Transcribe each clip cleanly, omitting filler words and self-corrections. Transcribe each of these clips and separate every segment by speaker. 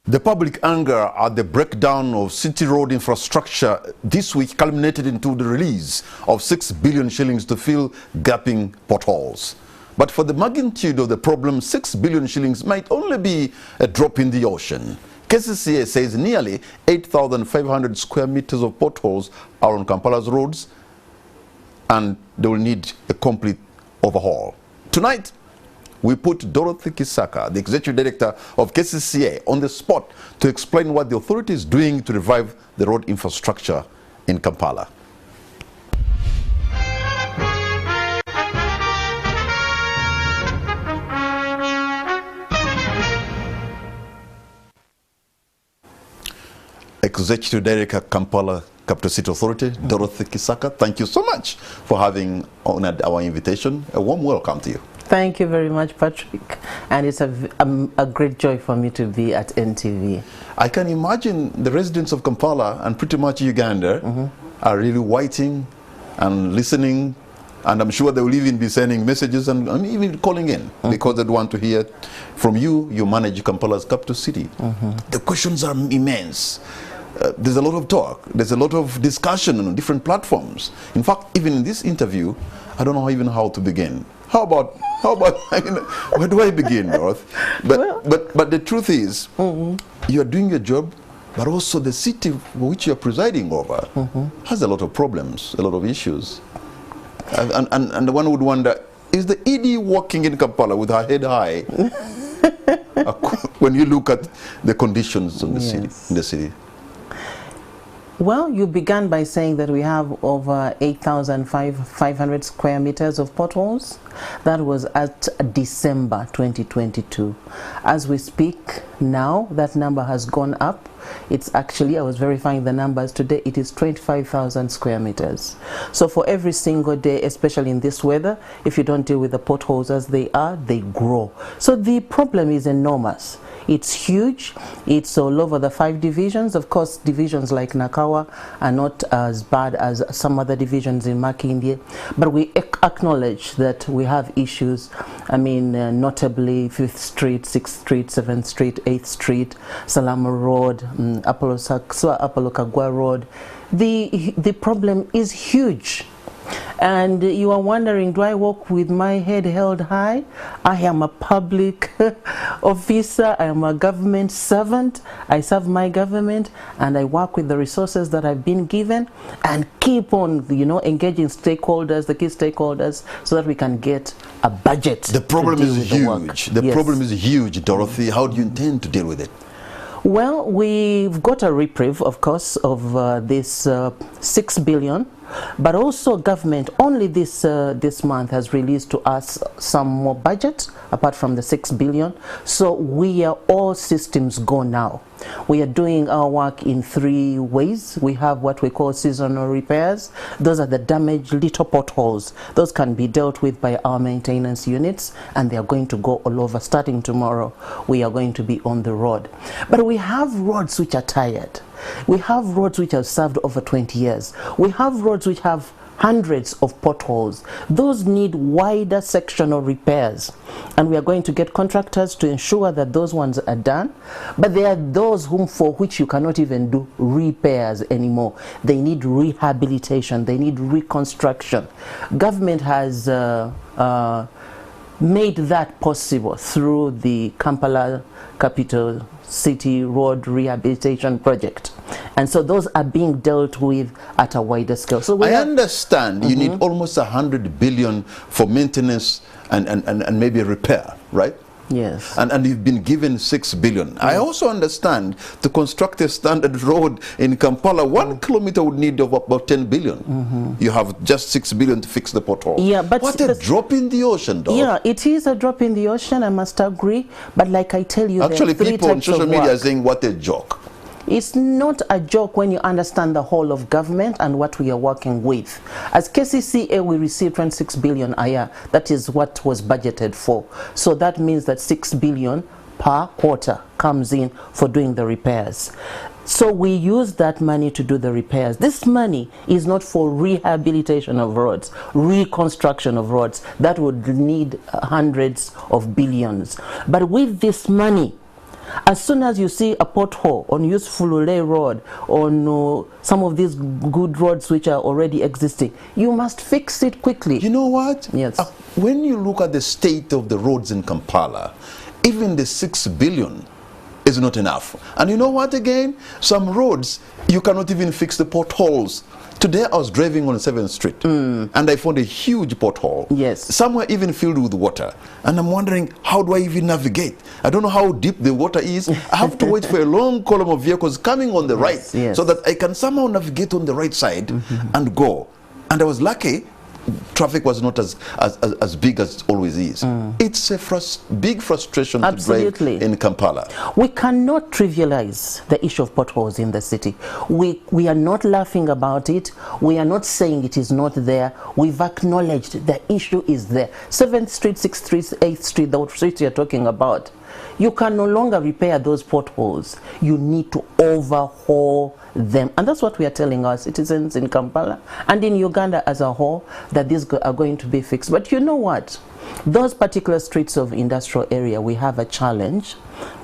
Speaker 1: The public anger at the breakdown of city road infrastructure this week culminated into the release of 6 billion shillings to fill gaping potholes. But for the magnitude of the problem, 6 billion shillings might only be a drop in the ocean. KCCA says nearly 8,500 square meters of potholes are on Kampala's roads, and they will need a complete overhaul. Tonight, we put Dorothy Kisaka, the Executive Director of KCCA, on the spot to explain what the authority is doing to revive the road infrastructure in Kampala. Executive Director, Kampala Capital City Authority, Dorothy Kisaka, thank you so much for having honored our invitation. A warm welcome to you.
Speaker 2: Thank you very much, Patrick, and it's a great joy for me to be at NTV.
Speaker 1: I can imagine the residents of Kampala and pretty much Uganda are really waiting and listening, and I'm sure they will even be sending messages and even calling in because they want to hear from you. You manage Kampala's capital city. The questions are immense. There's a lot of talk, there's a lot of discussion on different platforms. In fact, even in this interview, I don't know even how to begin. How about I mean, where do I begin, Dorothy? But the truth is, you are doing your job, but also the city which you are presiding over has a lot of problems, a lot of issues. And one would wonder, is the ED walking in Kampala with her head high when you look at the conditions in the city?
Speaker 2: Well, you began by saying that we have over 8,500 square meters of potholes. That was at December 2022. As we speak now, that number has gone up. It's actually, I was verifying the numbers today, it is 25,000 square meters. So for every single day, especially in this weather, if you don't deal with the potholes as they are, they grow. So the problem is enormous. It's huge. It's all over the 5 divisions. Of course, divisions like Nakawa are not as bad as some other divisions in Makindye, but we acknowledge that we have issues. I mean, notably 5th Street, 6th Street, 7th Street, 8th Street, Salama Road, Apollo Kagwa Road. The problem is huge. And you are wondering, do I walk with my head held high? I am a public officer, I am a government servant, I serve my government, and I work with the resources that I've been given and keep on, engaging stakeholders, the key stakeholders, so that we can get a budget.
Speaker 1: The problem is huge. The problem is huge, Dorothy. How do you intend to deal with it?
Speaker 2: Well, we've got a reprieve, of course, of this 6 billion. But also government only this month has released to us some more budget apart from the 6 billion. So we are all systems go now. We are doing our work in 3 ways. We have what we call seasonal repairs. Those are the damaged little potholes. Those can be dealt with by our maintenance units, and they are going to go all over. Starting tomorrow, we are going to be on the road. But we have roads which are tired. We have roads which have served over 20 years. We have roads which have hundreds of potholes. Those need wider sectional repairs. And we are going to get contractors to ensure that those ones are done. But there are those for which you cannot even do repairs anymore. They need rehabilitation. They need reconstruction. Government has made that possible through the Kampala Capital City Road Rehabilitation Project. And so those are being dealt with at a wider scale. So I
Speaker 1: understand you need almost 100 billion for maintenance and maybe repair, right?
Speaker 2: Yes.
Speaker 1: And you've been given 6 billion. I also understand to construct a standard road in Kampala, 1 kilometer would need about 10 billion. You have just 6 billion to fix the pothole.
Speaker 2: Yeah, but
Speaker 1: what a drop in the ocean, though.
Speaker 2: Yeah, it is a drop in the ocean, I must agree. But like I tell you,
Speaker 1: actually, people on social media are saying, what a joke.
Speaker 2: It's not a joke when you understand the whole of government and what we are working with. As KCCA, we receive 26 billion a year. That is what was budgeted for. So that means that 6 billion per quarter comes in for doing the repairs. So we use that money to do the repairs. This money is not for rehabilitation of roads, reconstruction of roads. That would need hundreds of billions. But with this money, As soon as you see a pothole on useful lay road, on some of these good roads which are already existing, you must fix it quickly.
Speaker 1: You know what?
Speaker 2: Yes.
Speaker 1: When you look at the state of the roads in Kampala, even the 6 billion is not enough. And you know what again? Some roads, you cannot even fix the potholes. Today I was driving on 7th Street and I found a huge pothole.
Speaker 2: Yes.
Speaker 1: Somewhere even filled with water. And I'm wondering, how do I even navigate? I don't know how deep the water is. I have to wait for a long column of vehicles coming on the right so that I can somehow navigate on the right side and go. And I was lucky. Traffic was not as big as it always is. It's a big frustration to drive in Kampala.
Speaker 2: We cannot trivialize the issue of potholes in the city. We are not laughing about it. We are not saying it is not there. We've acknowledged the issue is there. 7th Street, 6th Street, 8th Street, the streets you're talking about. You can no longer repair those potholes. You need to overhaul them. And that's what we are telling our citizens in Kampala and in Uganda as a whole, that these are going to be fixed. But you know what? Those particular streets of industrial area, we have a challenge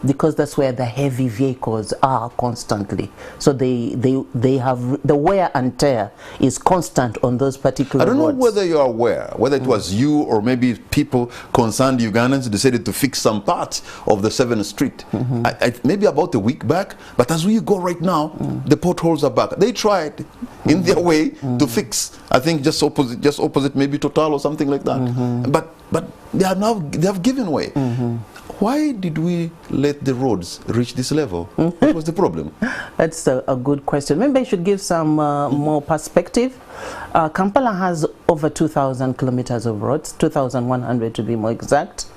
Speaker 2: because that's where the heavy vehicles are constantly. So they have the wear and tear is constant on those particular
Speaker 1: roads. I don't know whether you're aware, whether it was you or maybe people concerned Ugandans decided to fix some parts of the 7th Street. Maybe about a week back, but as we go right now, the potholes are back. They tried in their way to fix, I think just opposite maybe Total or something like that. But they have given way. Why did we let the roads reach this level? What was the problem?
Speaker 2: That's a good question. Maybe I should give some more perspective. Kampala has over 2,000 kilometers of roads, 2,100 to be more exact,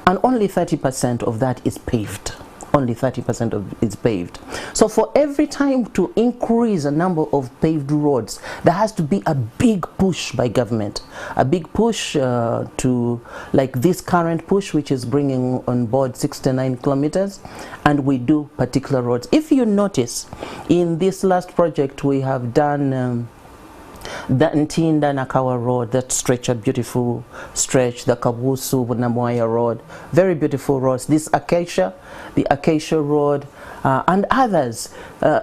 Speaker 2: and only 30% of that is paved. Only 30% of it is paved. So for every time to increase a number of paved roads, there has to be a big push by government, a big push to, like this current push, which is bringing on board 69 kilometers, and we do particular roads. If you notice, in this last project we have done the Ntinda Nakawa Road, that stretch, a beautiful stretch, the Kabusu Namoya Road, very beautiful roads. This Acacia, the Acacia Road, and others.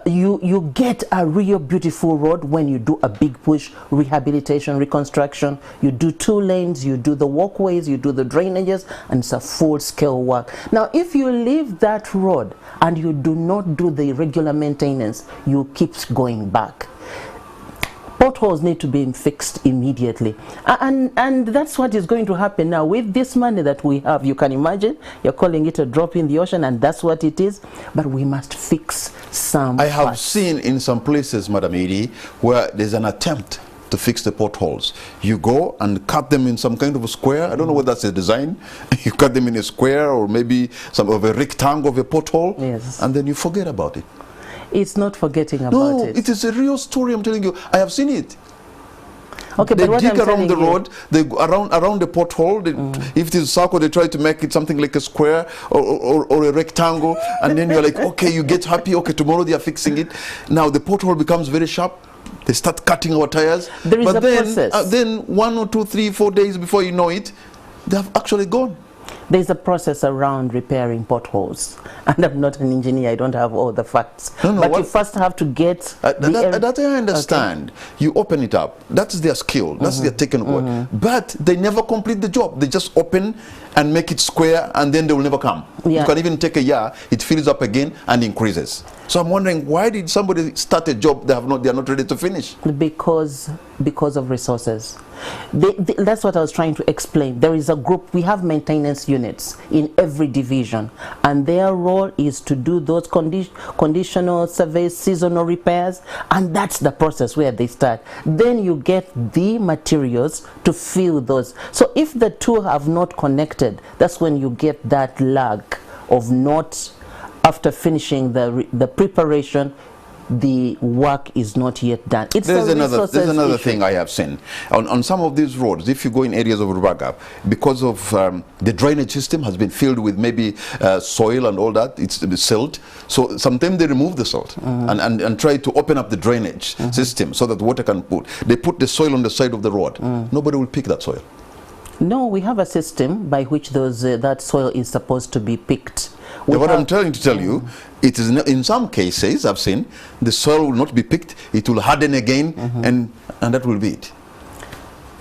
Speaker 2: You get a real beautiful road when you do a big push, rehabilitation, reconstruction. You do 2 lanes, you do the walkways, you do the drainages, and it's a full-scale work. Now, if you leave that road and you do not do the regular maintenance, you keep going back. Potholes need to be fixed immediately, and that's what is going to happen now with this money that we have. You can imagine, you're calling it a drop in the ocean, and that's what it is, but we must fix some
Speaker 1: I have seen in some places, Madam Edie, where there's an attempt to fix the potholes. You go and cut them in some kind of a square. I don't know whether that's a design. You cut them in a square or maybe some of a rectangle of a pothole, and then you forget about it.
Speaker 2: It's not forgetting about it.
Speaker 1: No, it is a real story, I'm telling you. I have seen it.
Speaker 2: Okay,
Speaker 1: they
Speaker 2: but what
Speaker 1: dig
Speaker 2: I'm
Speaker 1: around the road, they go around the pothole. If it is a circle, they try to make it something like a square or a rectangle, and then you're like, okay, you get happy. Okay, tomorrow they are fixing it. Now the pothole becomes very sharp. They start cutting our tires.
Speaker 2: There is a process.
Speaker 1: Then 1 or 2, 3, 4 days before you know it, they have actually gone.
Speaker 2: There's a process around repairing potholes, and I'm not an engineer, I don't have all the facts. But you first have to get
Speaker 1: that I understand. Okay. You open it up. That's their skill. That's their technical work. But they never complete the job. They just open and make it square, and then they will never come. You can even take a year, it fills up again and increases. So I'm wondering, why did somebody start a job they are not ready to finish? Because
Speaker 2: of resources. That's what I was trying to explain. There is a group, we have maintenance units in every division, and their role is to do those conditional surveys, seasonal repairs, and that's the process where they start. Then you get the materials to fill those. So if the two have not connected, that's when you get that lag of not, after finishing the preparation, the work is not yet done. There's
Speaker 1: another thing I have seen on some of these roads. If you go in areas of Rubaga, because of the drainage system has been filled with maybe soil and all that, it's silt. So sometimes they remove the salt and try to open up the drainage system so that water can they put the soil on the side of the road. Nobody will pick that soil.
Speaker 2: No, we have a system by which that soil is supposed to be picked.
Speaker 1: What I'm trying to tell you, it is in some cases I've seen the soil will not be picked, it will harden again, and that will be it.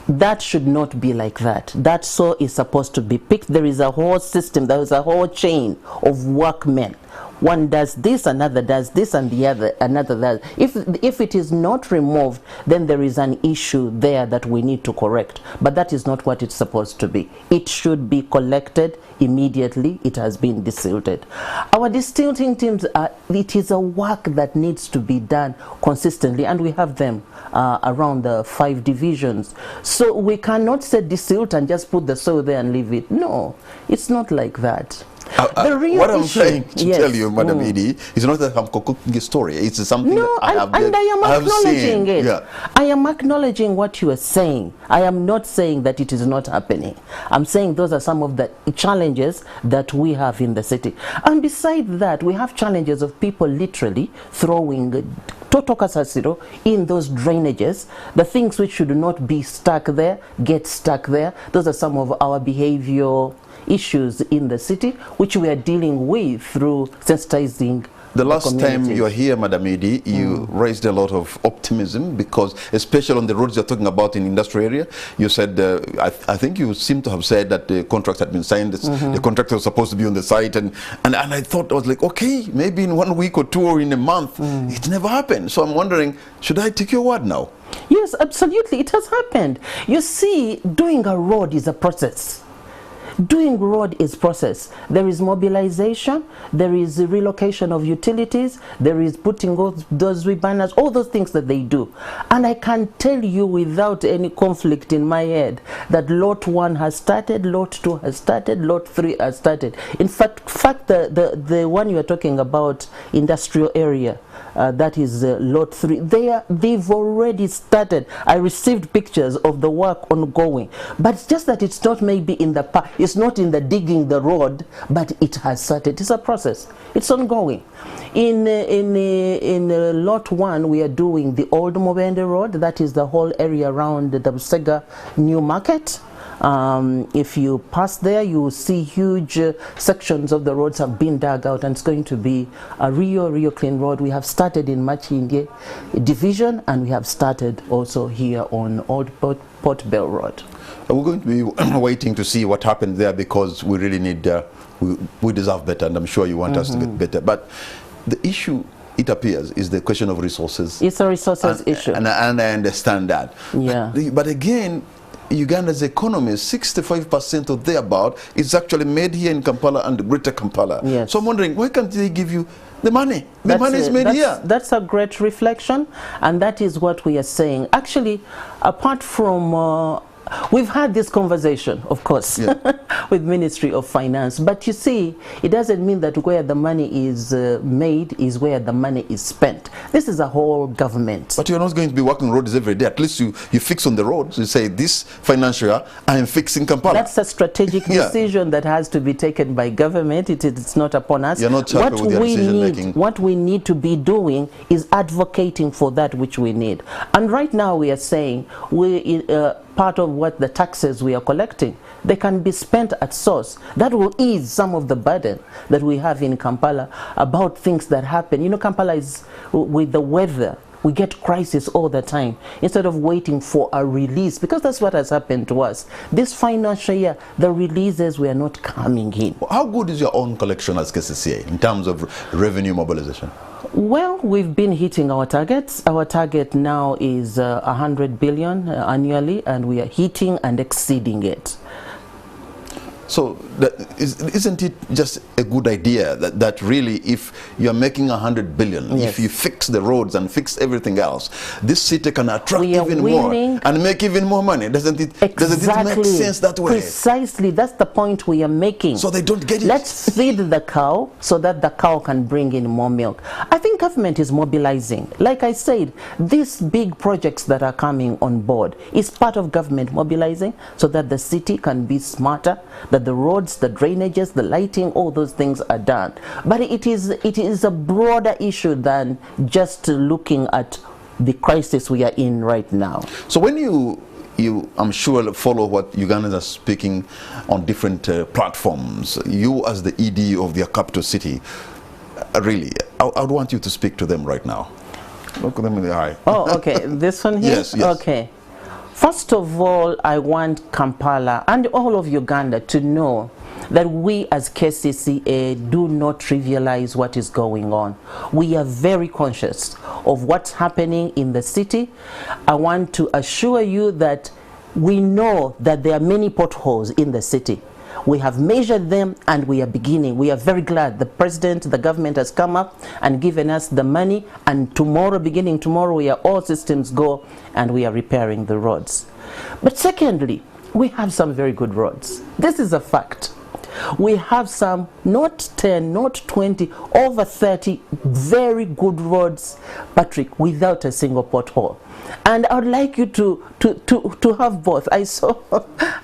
Speaker 2: That should not be like that. That soil is supposed to be picked. There is a whole system, there is a whole chain of workmen. One does this, another does this, and the other another does. If it is not removed, then there is an issue there that we need to correct. But that is not what it's supposed to be. It should be collected immediately. It has been desilted. Our distilting teams, it is a work that needs to be done consistently, and we have them around the 5 divisions. So we cannot say desilt and just put the soil there and leave it. No, it's not like that.
Speaker 1: What I'm trying to tell you, Madam Edie, is not that I'm cooking a story. It's something that I have
Speaker 2: and I am acknowledging it.
Speaker 1: Yeah.
Speaker 2: I am acknowledging what you are saying. I am not saying that it is not happening. I'm saying those are some of the challenges that we have in the city. And besides that, we have challenges of people literally throwing toto kasasiro in those drainages. The things which should not be stuck there get stuck there. Those are some of our behavioral issues in the city, which we are dealing with through sensitizing
Speaker 1: the last time you were here, Madam Edie, you raised a lot of optimism because, especially on the roads you're talking about in industrial area, you said, I think you seem to have said that the contract had been signed, the contractor was supposed to be on the site, and I thought, I was like, okay, maybe in 1 week or 2 or in a month. It never happened. So I'm wondering, should I take your word now?
Speaker 2: Yes, absolutely, it has happened. You see, doing a road is a process. Doing road is process. There is mobilization, there is relocation of utilities, there is putting those banners, all those things that they do. And I can tell you without any conflict in my head that lot 1 has started, lot 2 has started, lot 3 has started. In fact, the one you are talking about, industrial area, that is lot 3, they've already started. I received pictures of the work ongoing, but it's just that it's not maybe in the park. It's not in the digging the road, but it has started. It's a process. It's ongoing. In lot 1, we are doing the old Mobende Road. That is the whole area around the Busega New Market. If you pass there, you will see huge sections of the roads have been dug out, and it's going to be a real clean road. We have started in Machinge Division, and we have started also here on Old Port Bell Road.
Speaker 1: We're going to be waiting to see what happened there because we really need, we deserve better, and I'm sure you want us to get better. But the issue, it appears, is the question of resources.
Speaker 2: It's a resources issue.
Speaker 1: And I understand that.
Speaker 2: Yeah.
Speaker 1: But again, Uganda's economy, 65% or thereabout, is actually made here in Kampala and Greater Kampala.
Speaker 2: Yes.
Speaker 1: So I'm wondering, why can't they give you the money? The money is made here.
Speaker 2: That's a great reflection, and that is what we are saying. Actually, apart from we've had this conversation, of course, with Ministry of Finance, but you see, it doesn't mean that where the money is made is where the money is spent. This is a whole government.
Speaker 1: But you're not going to be working roads every day. At least you fix on the roads. You say, this financial year, I am fixing Kampala.
Speaker 2: That's a strategic decision that has to be taken by government. It's not upon us.
Speaker 1: You're not happy with their decision making.
Speaker 2: What we need to be doing is advocating for that which we need. And right now we are saying, part of what the taxes we are collecting, they can be spent at source. That will ease some of the burden that we have in Kampala about things that happen. You know, Kampala is, with the weather, we get crisis all the time. Instead of waiting for a release, because that's what has happened to us. This financial year, the releases were not coming in.
Speaker 1: How good is your own collection as KCCA in terms of revenue mobilization?
Speaker 2: Well, we've been hitting our targets. Our target now is 100 billion annually, and we are hitting and exceeding it.
Speaker 1: So isn't it just a good idea that really, if you're making 100 billion, if you fix the roads and fix everything else, this city can attract even more and make even more money? Doesn't it make sense that way?
Speaker 2: Precisely, that's the point we are making.
Speaker 1: So they don't get it.
Speaker 2: Let's feed the cow so that the cow can bring in more milk. I think government is mobilizing. Like I said, these big projects that are coming on board is part of government mobilizing so that the city can be smarter, that the roads, the drainages, the lighting, all those things are done. But it is a broader issue than just looking at the crisis we are in right now.
Speaker 1: So when you you, I'm sure, follow what Ugandans are speaking on different platforms. You, as the ED of their capital city, really, I would want you to speak to them right now. Look them in the eye.
Speaker 2: Oh, okay. This one here?
Speaker 1: Yes, yes.
Speaker 2: Okay. First of all, I want Kampala and all of Uganda to know that we as KCCA do not trivialize what is going on. We are very conscious of what's happening in the city. I want to assure you that we know that there are many potholes in the city. We have measured them and we are beginning. We are very glad the president, the government has come up and given us the money, and tomorrow, beginning tomorrow, we are all systems go and we are repairing the roads. But secondly, we have some very good roads. This is a fact. We have some, not 10, not 20, over 30 very good roads, Patrick, without a single pothole. And I would like you to have both. I saw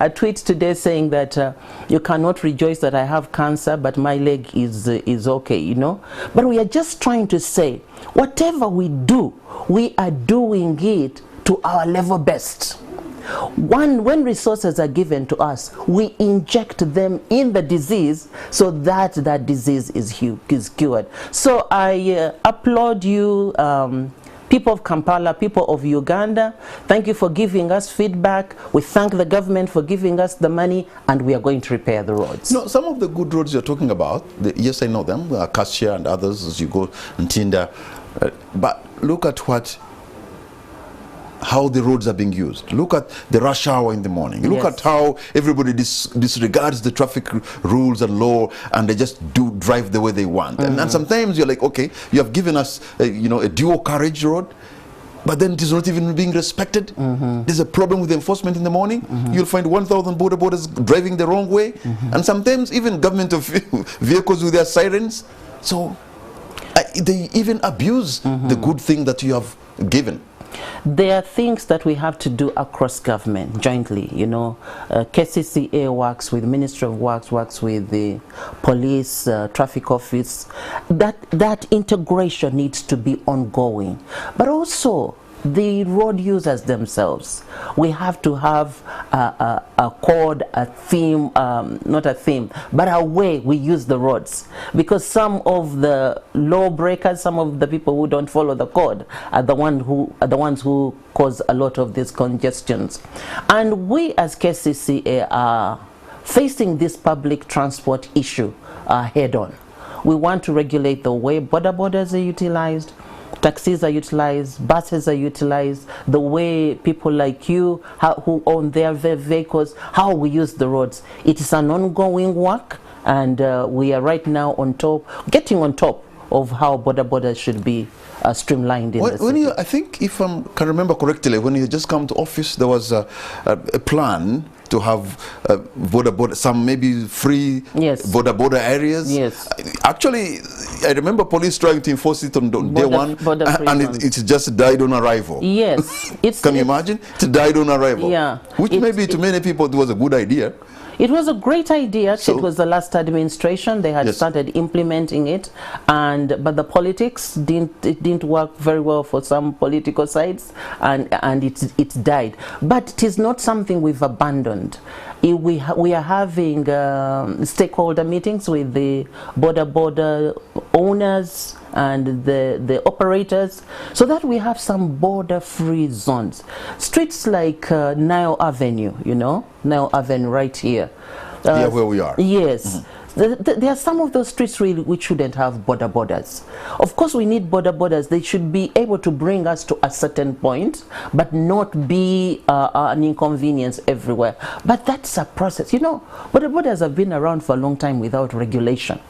Speaker 2: a tweet today saying that you cannot rejoice that I have cancer, but my leg is okay, you know. But we are just trying to say, whatever we do, we are doing it to our level best. When resources are given to us, we inject them in the disease so that that disease is cured. So I applaud you, people of Kampala, people of Uganda. Thank you for giving us feedback. We thank the government for giving us the money, and we are going to repair the roads.
Speaker 1: No, some of the good roads you're talking about, yes, I know them, Acacia and others as you go, and Tinda. But look at how the roads are being used. Look at the rush hour in the morning. Look at how everybody disregards the traffic rules and law, and they just drive the way they want. And sometimes you're like, okay, you have given us you know, a dual carriage road, but then it is not even being respected. There's a problem with enforcement in the morning. You'll find 1,000 border borders driving the wrong way, and sometimes even government of vehicles with their sirens. So they even abuse the good thing that you have given.
Speaker 2: There are things that we have to do across government jointly, you know. KCCA works with Ministry of Works, works with the police, traffic office. That integration needs to be ongoing. But also the road users themselves. We have to have a code, a theme, not a theme, but a way we use the roads. Because some of the law breakers, some of the people who don't follow the code are the ones who cause a lot of these congestions. And we as KCCA are facing this public transport issue head on. We want to regulate the way border borders are utilized, taxis are utilized, buses are utilized, the way people like you who own their vehicles, how we use the roads. It is an ongoing work, and we are right now on top, getting on top of how border borders should be streamlined in the city.
Speaker 1: I think, if I can remember correctly, when you just come to office, there was a plan to have some maybe free border areas.
Speaker 2: Yes.
Speaker 1: Actually, I remember police trying to enforce it on day one, and it just died on arrival.
Speaker 2: Yes.
Speaker 1: Can you imagine? It died on arrival.
Speaker 2: Yeah.
Speaker 1: Which maybe to many people it was a good idea.
Speaker 2: It was a great idea. So, it was the last administration. They had started implementing it, but the politics didn't work very well for some political sides, and it died. But it is not something we've abandoned. We are having stakeholder meetings with the border owners and the operators, so that we have some border-free zones. Streets like Nile Avenue, you know, Nile Avenue right here.
Speaker 1: Where we are.
Speaker 2: Yes. There are some of those streets really which shouldn't have borders. Of course, we need borders. They should be able to bring us to a certain point, but not be an inconvenience everywhere. But that's a process. You know, borders have been around for a long time without regulation.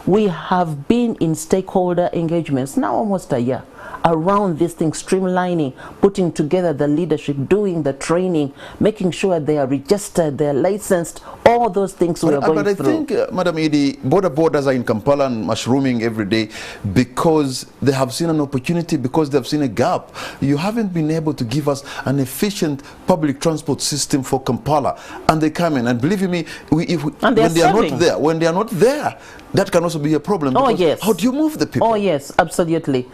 Speaker 2: We have been in stakeholder engagements now almost a year around this thing, streamlining, putting together the leadership, doing the training, making sure they are registered, they are licensed, all those things we are going through.
Speaker 1: But I think, Madam Edie, borders are in Kampala and mushrooming every day because they have seen an opportunity, because they have seen a gap. You haven't been able to give us an efficient public transport system for Kampala, and they come in, and believe me, when they are not there, that can also be a problem.
Speaker 2: Oh yes.
Speaker 1: How do you move the people?
Speaker 2: Oh yes, absolutely.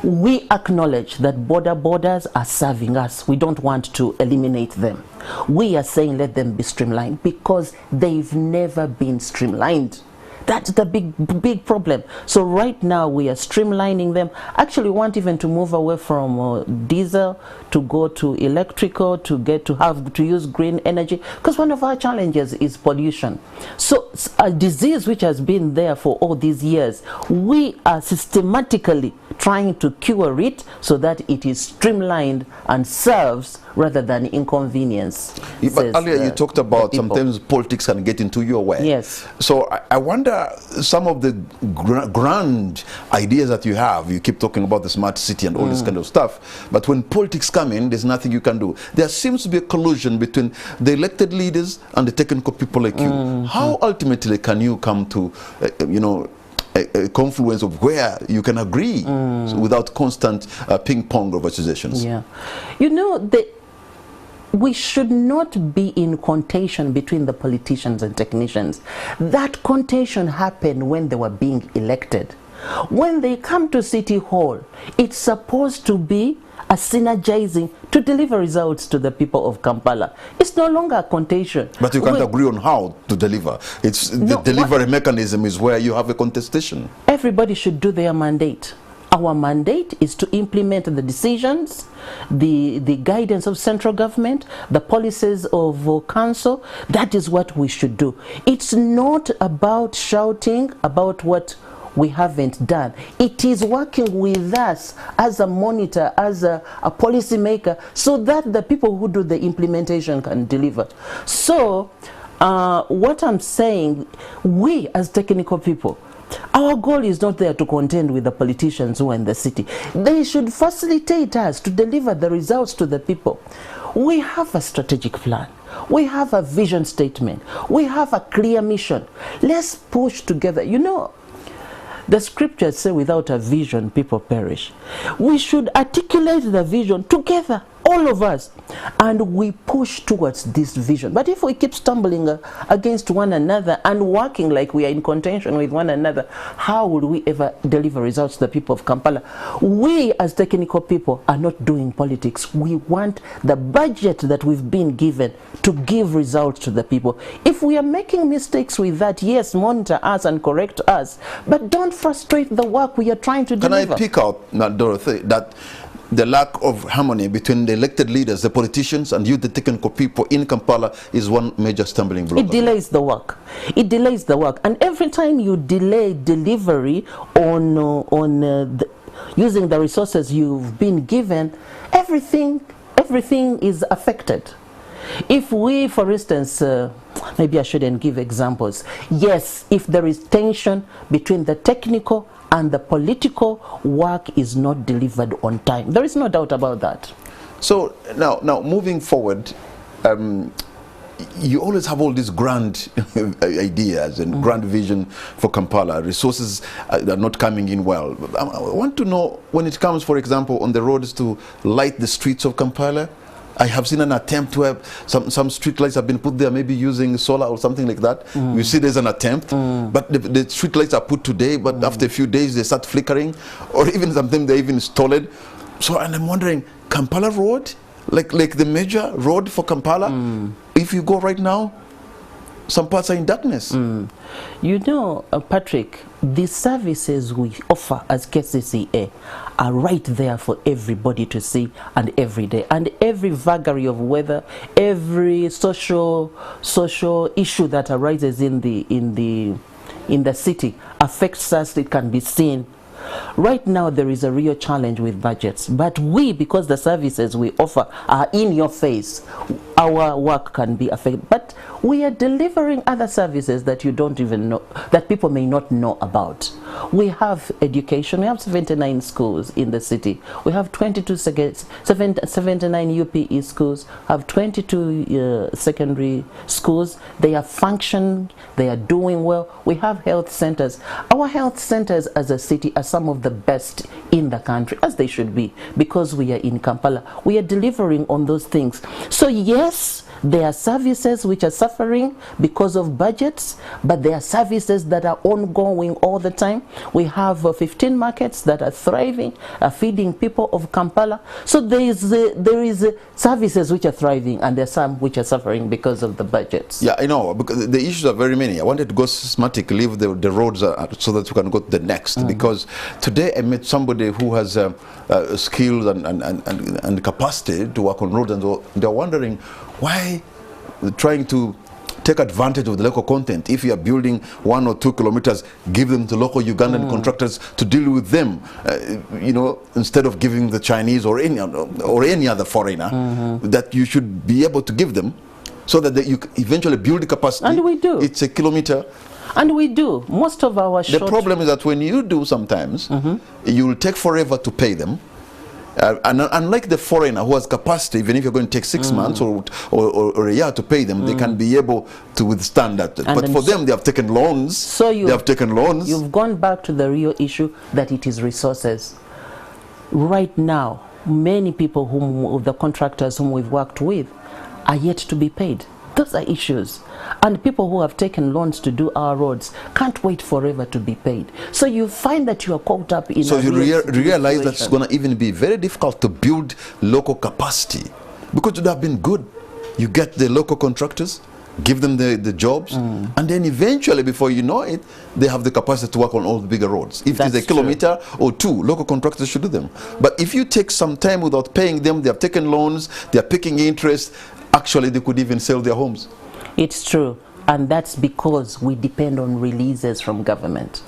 Speaker 2: We acknowledge that borders are serving us. We don't want to eliminate them. We are saying let them be streamlined because they've never been streamlined. That's the big problem. So right now we are streamlining them. Actually, we want even to move away from diesel to go to electrical, to get to use green energy, because one of our challenges is pollution. So a disease which has been there for all these years, we are systematically trying to cure it so that it is streamlined and serves rather than inconvenience.
Speaker 1: But earlier you talked about sometimes politics can get into your way.
Speaker 2: Yes.
Speaker 1: So I wonder, some of the grand ideas that you have, you keep talking about the smart city and all this kind of stuff, but when politics come in, there's nothing you can do. There seems to be a collusion between the elected leaders and the technical people like you. How ultimately can you come to, you know, a confluence of where you can agree without constant ping-pong of accusations?
Speaker 2: Yeah. You know, we should not be in contention between the politicians and technicians. That contention happened when they were being elected. When they come to City Hall, it's supposed to be a synergizing to deliver results to the people of Kampala. It's no longer a contention.
Speaker 1: But you can't agree on how to deliver. It's the delivery mechanism is where you have a contestation.
Speaker 2: Everybody should do their mandate. Our mandate is to implement the decisions, the guidance of central government, the policies of council. That is what we should do. It's not about shouting about what we haven't done. It is working with us as a monitor, as a policy maker, so that the people who do the implementation can deliver. So what I'm saying, we as technical people, our goal is not there to contend with the politicians who are in the city. They should facilitate us to deliver the results to the people. We have a strategic plan. We have a vision statement. We have a clear mission. Let's push together. You know, the scriptures say without a vision, people perish. We should articulate the vision together, all of us, and we push towards this vision. But if we keep stumbling against one another and working like we are in contention with one another, how will we ever deliver results to the people of Kampala? We as technical people are not doing politics. We want the budget that we've been given to give results to the people. If we are making mistakes with that, yes, monitor us and correct us, but don't frustrate the work we are trying to deliver.
Speaker 1: Can I pick out, Dorothy, that the lack of harmony between the elected leaders, the politicians, and you, the technical people in Kampala, is one major stumbling block?
Speaker 2: It delays the work. It delays the work. And every time you delay delivery on using the resources you've been given, everything is affected. If we, for instance, maybe I shouldn't give examples. Yes, if there is tension between the technical and the political, work is not delivered on time. There is no doubt about that.
Speaker 1: So now moving forward, you always have all these grand ideas and grand vision for Kampala. Resources are not coming in well. I want to know, when it comes, for example, on the roads to light the streets of Kampala, I have seen an attempt to have some street lights have been put there, maybe using solar or something like that. We see there's an attempt, but the street lights are put today, but after a few days they start flickering, or even sometimes they even stolen. So, and I'm wondering, Kampala Road, like the major road for Kampala, if you go right now, some parts are in darkness.
Speaker 2: You know, Patrick, the services we offer as KCCA are right there for everybody to see, and every day, and every vagary of weather, every social issue that arises in the city affects us. It can be seen. Right now there is a real challenge with budgets, but we, because the services we offer are in your face, our work can be affected. But we are delivering other services that you don't even know, that people may not know about. We have education. We have 79 schools in the city. We have 79 UPE schools, have 22 secondary schools. They are functioning, they are doing well. We have health centers. Our health centers as a city are some of the best in the country, as they should be, because we are in Kampala. We are delivering on those things. So yes, There are services which are suffering because of budgets, but there are services that are ongoing all the time. We have 15 markets that are thriving, are feeding people of Kampala. So there is services which are thriving, and there are some which are suffering because of the budgets.
Speaker 1: Yeah, I know, because the issues are very many. I wanted to go systematic, leave the roads so that we can go to the next. Because today I met somebody who has skills and capacity to work on roads, and they're wondering why trying to take advantage of the local content. If you are building 1 or 2 kilometers, give them to local Ugandan contractors to deal with them, you know, instead of giving the Chinese or any other foreigner that you should be able to give them, so that you eventually build the capacity.
Speaker 2: And we do.
Speaker 1: It's a kilometer.
Speaker 2: And we do. Most of our
Speaker 1: The problem is that when you do sometimes, you will take forever to pay them. And unlike the foreigner who has capacity, even if you're going to take 6 months or a year to pay them, they can be able to withstand that.
Speaker 2: And
Speaker 1: but for them, they have taken loans.
Speaker 2: So
Speaker 1: they have taken loans.
Speaker 2: You've gone back to the real issue, that it is resources. Right now, many people the contractors whom we've worked with are yet to be paid. Those are issues. And people who have taken loans to do our roads can't wait forever to be paid. So you find that you are caught up in
Speaker 1: So you realize that it's going to even be very difficult to build local capacity. Because it would have been good. You get the local contractors, give them the jobs, and then eventually, before you know it, they have the capacity to work on all the bigger roads. If it's a kilometer or 2, local contractors should do them. But if you take some time without paying them, they have taken loans, they are picking interest, actually they could even sell their homes.
Speaker 2: It's true, and that's because we depend on releases from government.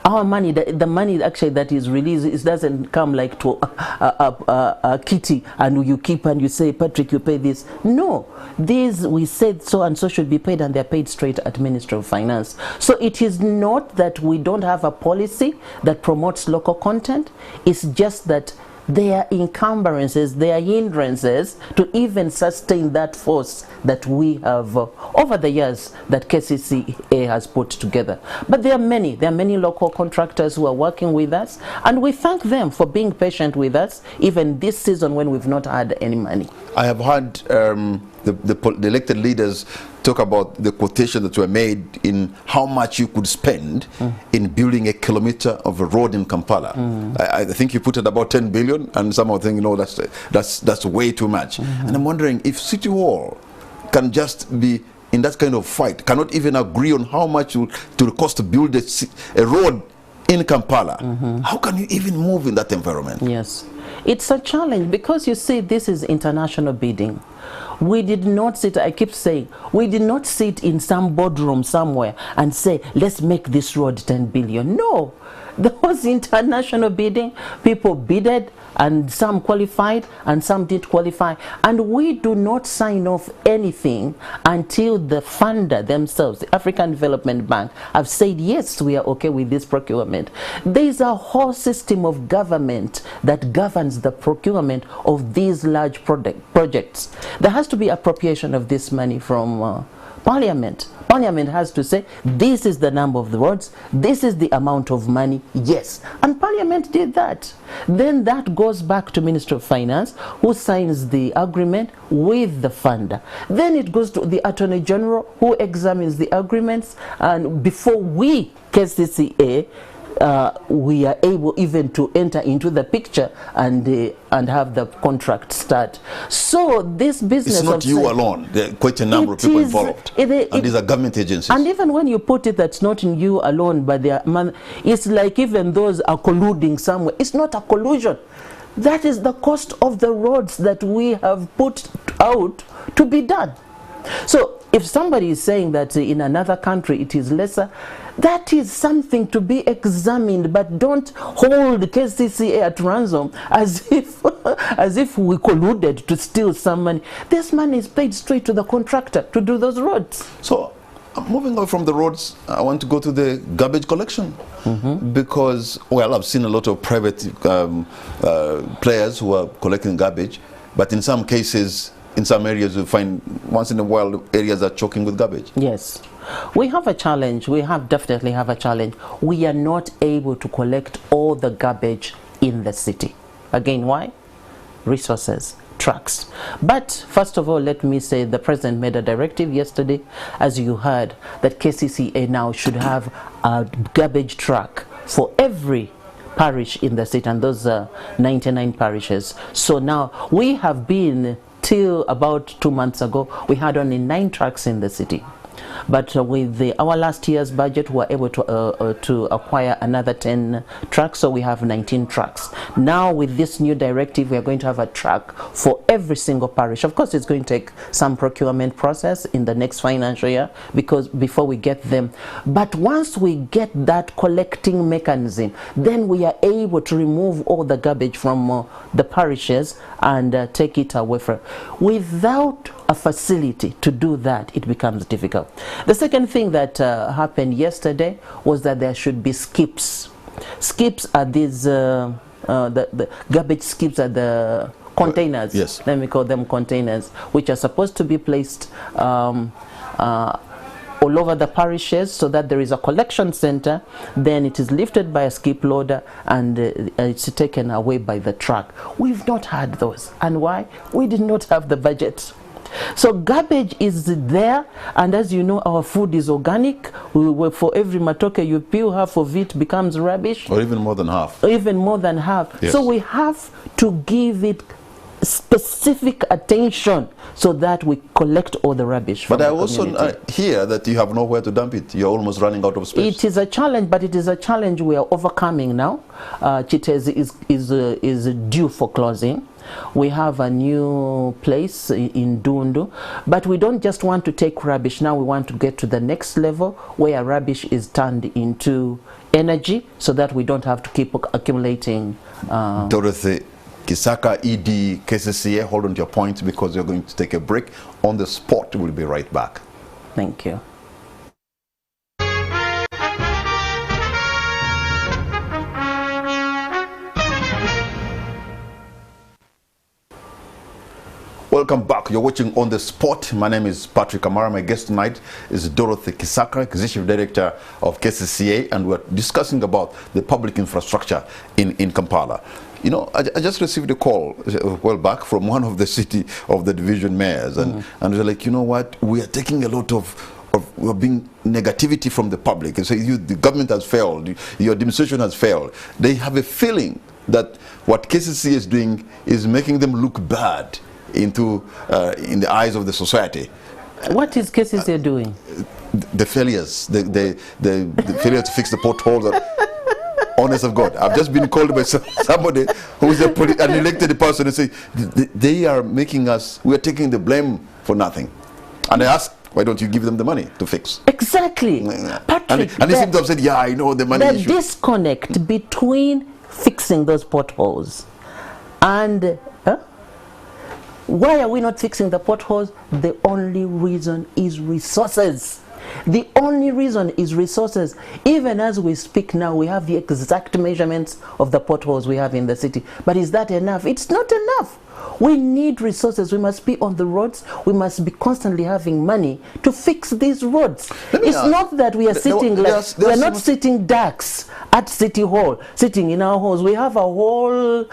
Speaker 2: Our money, the money actually that is released, it doesn't come like to a kitty and you keep and you say, Patrick, you pay this. No, these we said so and so should be paid, and they're paid straight at Ministry of Finance. So it is not that we don't have a policy that promotes local content. It's just that there are encumbrances, there are hindrances to even sustain that force that we have over the years that KCCA has put together. But there are many local contractors who are working with us, and we thank them for being patient with us, even this season when we've not had any money.
Speaker 1: I have heard the elected leaders talk about the quotation that were made in how much you could spend in building a kilometer of a road in Kampala. I think you put it about 10 billion, and some are thinking, no, that's way too much. And I'm wondering if City Hall can just be in that kind of fight, cannot even agree on how much it will cost to build a road in Kampala. How can you even move in that environment?
Speaker 2: Yes, it's a challenge, because you see, this is international bidding. We did not sit, I keep saying, we did not sit in some boardroom somewhere and say, let's make this road 10 billion. No, there was international bidding. People bidded, and some qualified and some did qualify. And we do not sign off anything until the funder themselves, the African Development Bank, have said, yes, we are okay with this procurement. There is a whole system of government that governs the procurement of these large projects. There has to be appropriation of this money from Parliament. Parliament has to say, this is the number of the roads, this is the amount of money, yes. And Parliament did that. Then that goes back to Minister of Finance, who signs the agreement with the funder. Then it goes to the Attorney General, who examines the agreements, and before we, KCCA, we are able even to enter into the picture and have the contract start. So this business,
Speaker 1: it's not you alone. There are quite a number of people involved, and these are government agencies.
Speaker 2: And even when you put it, that's not in you alone, but it's like even those are colluding somewhere. It's not a collusion. That is the cost of the roads that we have put out to be done. So if somebody is saying that in another country it is lesser, that is something to be examined, but don't hold KCCA at ransom as if we colluded to steal some money. This money is paid straight to the contractor to do those roads.
Speaker 1: So moving away from the roads, I want to go to the garbage collection, because, well, I've seen a lot of private players who are collecting garbage, but in some cases, in some areas, you find once in a while areas are choking with garbage.
Speaker 2: Yes, we have a challenge. We definitely have a challenge. We are not able to collect all the garbage in the city. Again, why? Resources. trucks. But first of all, let me say the president made a directive yesterday, as you heard, that KCCA now should have a garbage truck for every parish in the state, and those 99 parishes. So now we have been, till about 2 months ago, we had only 9 trucks in the city. But with our last year's budget, we were able to acquire another 10 trucks, so we have 19 trucks. Now with this new directive, we are going to have a truck for every single parish. Of course, it's going to take some procurement process in the next financial year, because before we get them. But once we get that collecting mechanism, then we are able to remove all the garbage from the parishes and take it away from. Without a facility to do that, it becomes difficult. The second thing that happened yesterday was that there should be skips. Skips are these the garbage skips are the containers.
Speaker 1: Yes.
Speaker 2: Let me call them containers, which are supposed to be placed all over the parishes, so that there is a collection center. Then it is lifted by a skip loader and it's taken away by the truck. We've not had those. And why? We did not have the budget. So garbage is there, and as you know, our food is organic. For every matoke you peel, half of it becomes rubbish.
Speaker 1: Or even more than half.
Speaker 2: Or even more than half.
Speaker 1: Yes.
Speaker 2: So we have to give it specific attention so that we collect all the rubbish from
Speaker 1: But I
Speaker 2: the
Speaker 1: also
Speaker 2: community.
Speaker 1: hear that you have nowhere to dump it. You're almost running out of space.
Speaker 2: It is a challenge, but it is a challenge we are overcoming now. Chitez is due for closing. We have a new place in Dundu, but we don't just want to take rubbish. Now we want to get to the next level where rubbish is turned into energy, so that we don't have to keep accumulating.
Speaker 1: Dorothy Kisaka, ED, KCCA, hold on to your point, because you're going to take a break. On the spot, we'll be right back.
Speaker 2: Thank you.
Speaker 1: Welcome back. You're watching On the Spot. My name is Patrick Amara. My guest tonight is Dorothy Kisaka, Executive Director of KCCA, and we're discussing about the public infrastructure in Kampala. You know, I just received a call a while back from one of the city of the division mayors, and they're like, you know what, we are taking a lot we're being negativity from the public, and so the government has failed, your administration has failed. They have a feeling that what KCCA is doing is making them look bad in the eyes of the society.
Speaker 2: What is KCCA doing?
Speaker 1: The failures, the failure to fix the potholes. Honest of God, I've just been called by somebody who is an elected person and say they are making us, we are taking the blame for nothing. And I ask, why don't you give them the money to fix?
Speaker 2: Exactly. Patrick,
Speaker 1: and they seem to have said, yeah, I know the money
Speaker 2: the
Speaker 1: issue.
Speaker 2: disconnect between fixing those potholes and why are we not fixing the potholes? The only reason is resources. The only reason is resources. Even as we speak now, we have the exact measurements of the potholes we have in the city. But is that enough? It's not enough. We need resources. We must be on the roads. We must be constantly having money to fix these roads. It's not that we are sitting like, we are not sitting ducks at City Hall, sitting in our halls. We have a whole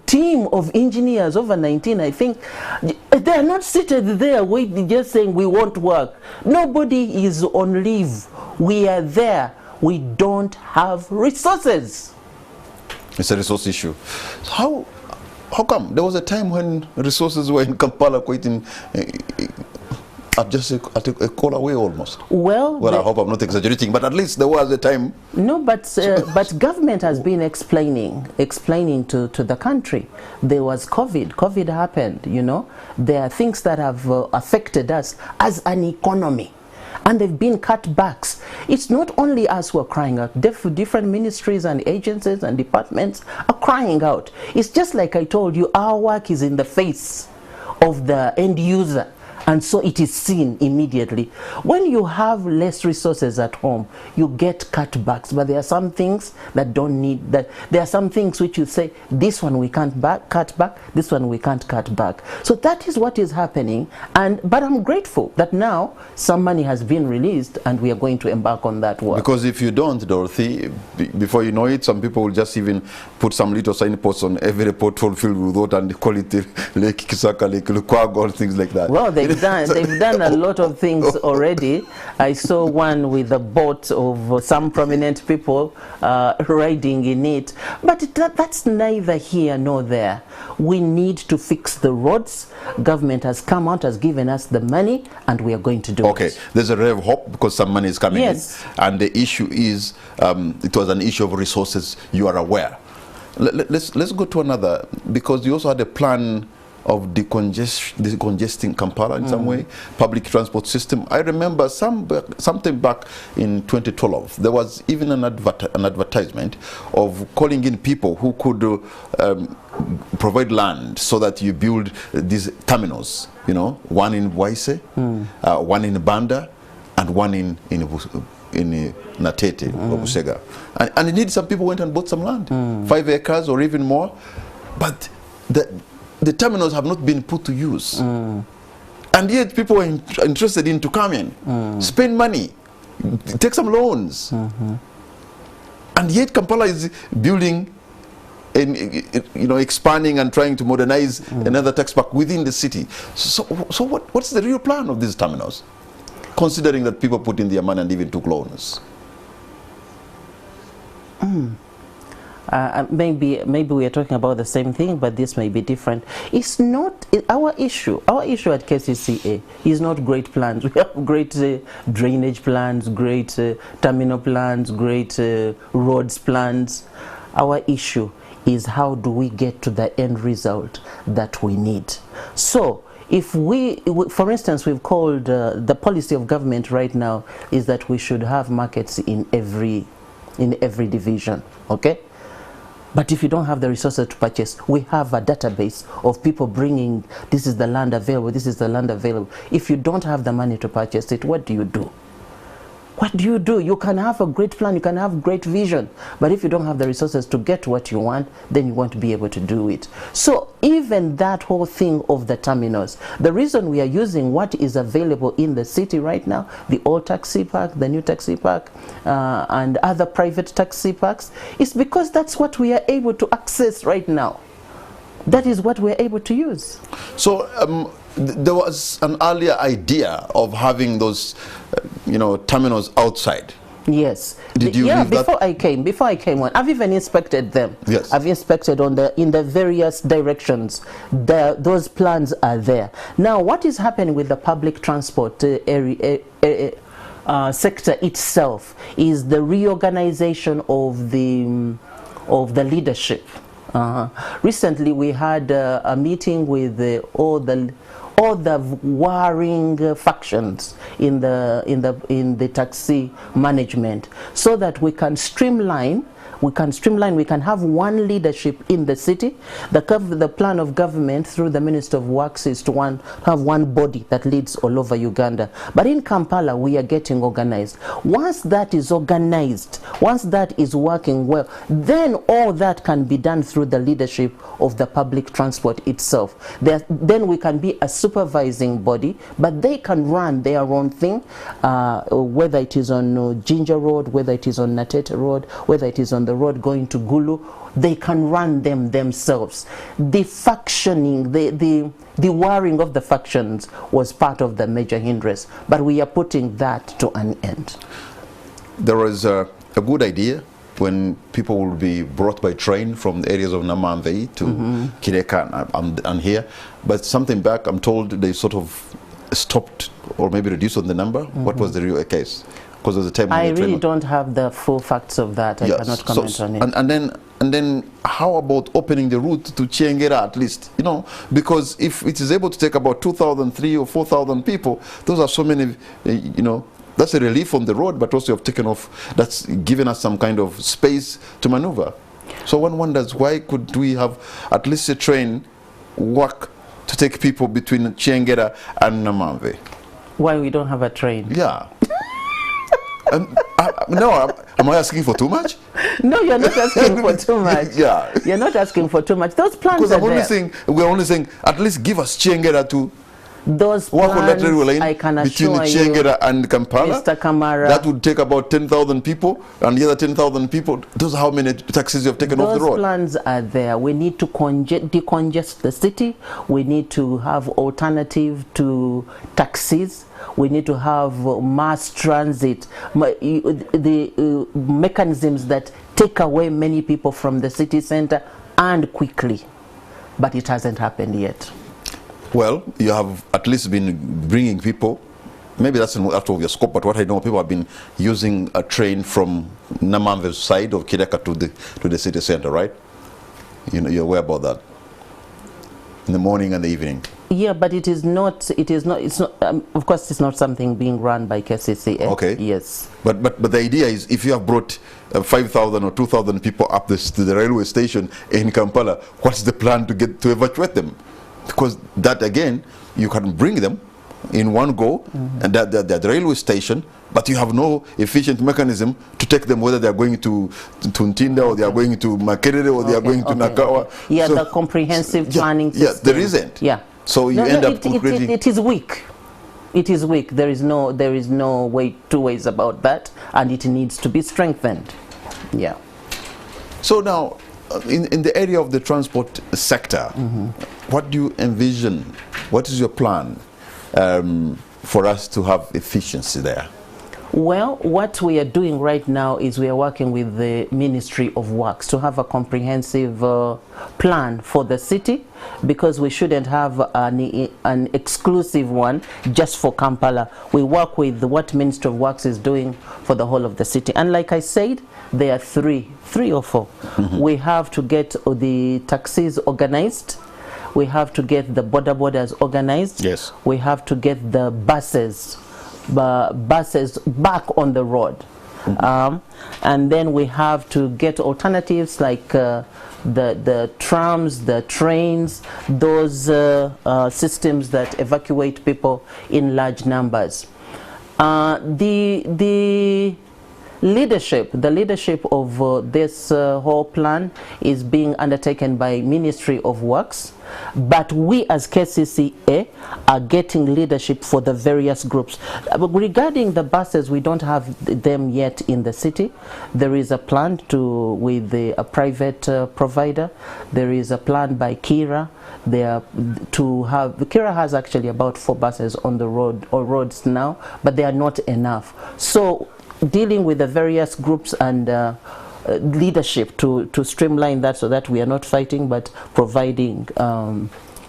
Speaker 2: team of engineers, over 19, I think. They are not seated there just saying we won't work. Nobody is on leave. We are there. We don't have resources.
Speaker 1: It's a resource issue. How come? There was a time when resources were in Kampala quite in just a call away almost. Well, I hope I'm not exaggerating, but at least there was a time.
Speaker 2: No, but government has been explaining to the country. There was COVID. COVID happened, you know. There are things that have affected us as an economy. And they've been cutbacks. It's not only us who are crying out. Different ministries and agencies and departments are crying out. It's just like I told you, our work is in the face of the end user. And so it is seen immediately. When you have less resources at home, you get cutbacks. But there are some things that don't need that. There are some things which you say, this one we can't cut back, this one we can't cut back. So that is what is happening. But I'm grateful that now some money has been released and we are going to embark on that work.
Speaker 1: Because if you don't, Dorothy, before you know it, some people will just even put some little signposts on every pothole filled with water and call it Lake Kisaka, Lake Lukwago, things like that.
Speaker 2: Well, they've done a lot of things already. I saw one with a boat of some prominent people riding in it. But that's neither here nor there. We need to fix the roads. Government has come out, has given us the money, and we are going to do it.
Speaker 1: Okay, there's a ray of hope because some money is coming
Speaker 2: yes.
Speaker 1: in. And the issue is, it was an issue of resources, you are aware. Let's go to another, because you also had a plan of decongesting Kampala in some way, public transport system. I remember something back in 2012, there was even an advertisement of calling in people who could provide land so that you build these terminals, you know, one in Waise, one in Banda, and one in Natete or Busega. And indeed some people went and bought some land, 5 acres or even more, but the terminals have not been put to use. And yet people are interested in to come in, spend money, take some loans. And yet Kampala is building and, you know, expanding and trying to modernize another tax park within the city. So what's the real plan of these terminals, considering that people put in their money and even took loans?
Speaker 2: Maybe we are talking about the same thing, but this may be different. It's not our issue. Our issue at KCCA is not great plans. We have great drainage plans, great terminal plans, great roads plans. Our issue is how do we get to the end result that we need. So if we, for instance, we've called the policy of government right now is that we should have markets in every division, okay? But if you don't have the resources to purchase, we have a database of people bringing, this is the land available, this is the land available. If you don't have the money to purchase it, what do you do? What do you do? You can have a great plan, you can have great vision, but if you don't have the resources to get what you want, then you won't be able to do it. So even that whole thing of the terminals, the reason we are using what is available in the city right now, the old taxi park, the new taxi park, and other private taxi parks, is because that's what we are able to access right now. That is what we're able to use.
Speaker 1: So there was an earlier idea of having those, you know, terminals outside.
Speaker 2: Yes.
Speaker 1: Did you leave
Speaker 2: before I came on, I've even inspected them.
Speaker 1: Yes.
Speaker 2: I've inspected in the various directions. Those plans are there. Now, what is happening with the public transport sector itself is the reorganization of the leadership. Recently, we had a meeting with all the warring factions in the taxi management, so that we can streamline. We can have one leadership in the city. The plan of government through the Minister of Works is to have one body that leads all over Uganda. But in Kampala, we are getting organized. Once that is organized, once that is working well, then all that can be done through the leadership of the public transport itself. Then we can be a supervising body, but they can run their own thing, whether it is on Ginger Road, whether it is on Natete Road, whether it is on the road going to Gulu, they can run them themselves. The factioning, the warring of the factions was part of the major hindrance, but we are putting that to an end.
Speaker 1: There was a good idea when people will be brought by train from the areas of Namamvei to Kireka and here, but something back, I'm told they sort of stopped or maybe reduced on the number. What was the real case? Because of the time
Speaker 2: I really don't have the full facts of that. I cannot comment on it. And then how about opening the route to Chiengera at least, you know, because if it is able to take about 2,000, 3,000 or 4,000 people, those are so many, you know, that's a relief on the road, but also you have taken off, that's given us some kind of space to maneuver. So one wonders, why could we have at least a train work
Speaker 1: to take people between Chiengera and Namamve?
Speaker 2: Why we don't have a train?
Speaker 1: Yeah. No, am I asking for too much?
Speaker 2: No, you're not asking for too much.
Speaker 1: Yeah.
Speaker 2: You're not asking for too much. Those plans
Speaker 1: because
Speaker 2: are there.
Speaker 1: We're only saying, at least give us Chiengera to
Speaker 2: those
Speaker 1: work on that
Speaker 2: plans,
Speaker 1: railway
Speaker 2: I
Speaker 1: line
Speaker 2: can
Speaker 1: between
Speaker 2: assure
Speaker 1: Chiengera and Kampala.
Speaker 2: Mr. Kamara,
Speaker 1: that would take about 10,000 people, and the other 10,000 people, those are how many taxis you have taken off the road.
Speaker 2: those plans are there. We need to decongest the city. We need to have alternative to taxis. We need to have mass transit, the mechanisms that take away many people from the city center and quickly. But it hasn't happened yet.
Speaker 1: Well, you have at least been bringing people, maybe that's not out of your scope, but what I know, people have been using a train from Namamve's side of Kireka to the city center, right? You know, you're aware about that? In the morning and the evening.
Speaker 2: Yeah, but it's not, of course, it's not something being run by KCCA.
Speaker 1: Okay.
Speaker 2: Yes.
Speaker 1: But the idea is, if you have brought 5,000 or 2,000 people up to the railway station in Kampala, what's the plan to evacuate them? Because that, again, you can bring them in one go, and at the railway station, but you have no efficient mechanism to take them, whether they are going to Ntinda or they are going to Makerere or they are going to Nakawa.
Speaker 2: Yeah, so, the comprehensive planning system.
Speaker 1: Yeah, there isn't.
Speaker 2: Yeah.
Speaker 1: So you end up creating...
Speaker 2: It is weak. It is weak. There is no way, two ways about that, and it needs to be strengthened. Yeah.
Speaker 1: So now, in the area of the transport sector, what do you envision? What is your plan for us to have efficiency there?
Speaker 2: Well, what we are doing right now is we are working with the Ministry of Works to have a comprehensive plan for the city, because we shouldn't have an exclusive one just for Kampala. We work with what Ministry of Works is doing for the whole of the city. And like I said, there are three or four. We have to get the taxis organized. We have to get the borders organized.
Speaker 1: Yes. We
Speaker 2: have to get the buses back on the road. And then we have to get alternatives like the trams, the trains, those systems that evacuate people in large numbers. The leadership of this whole plan is being undertaken by Ministry of Works, but we as KCCA are getting leadership for the various groups. Regarding the buses, we don't have them yet in the city. There is a plan with a private provider. There is a plan by Kira. Kira has actually about 4 buses on the road or roads now, but they are not enough. So dealing with the various groups and leadership to streamline that, so that we are not fighting but providing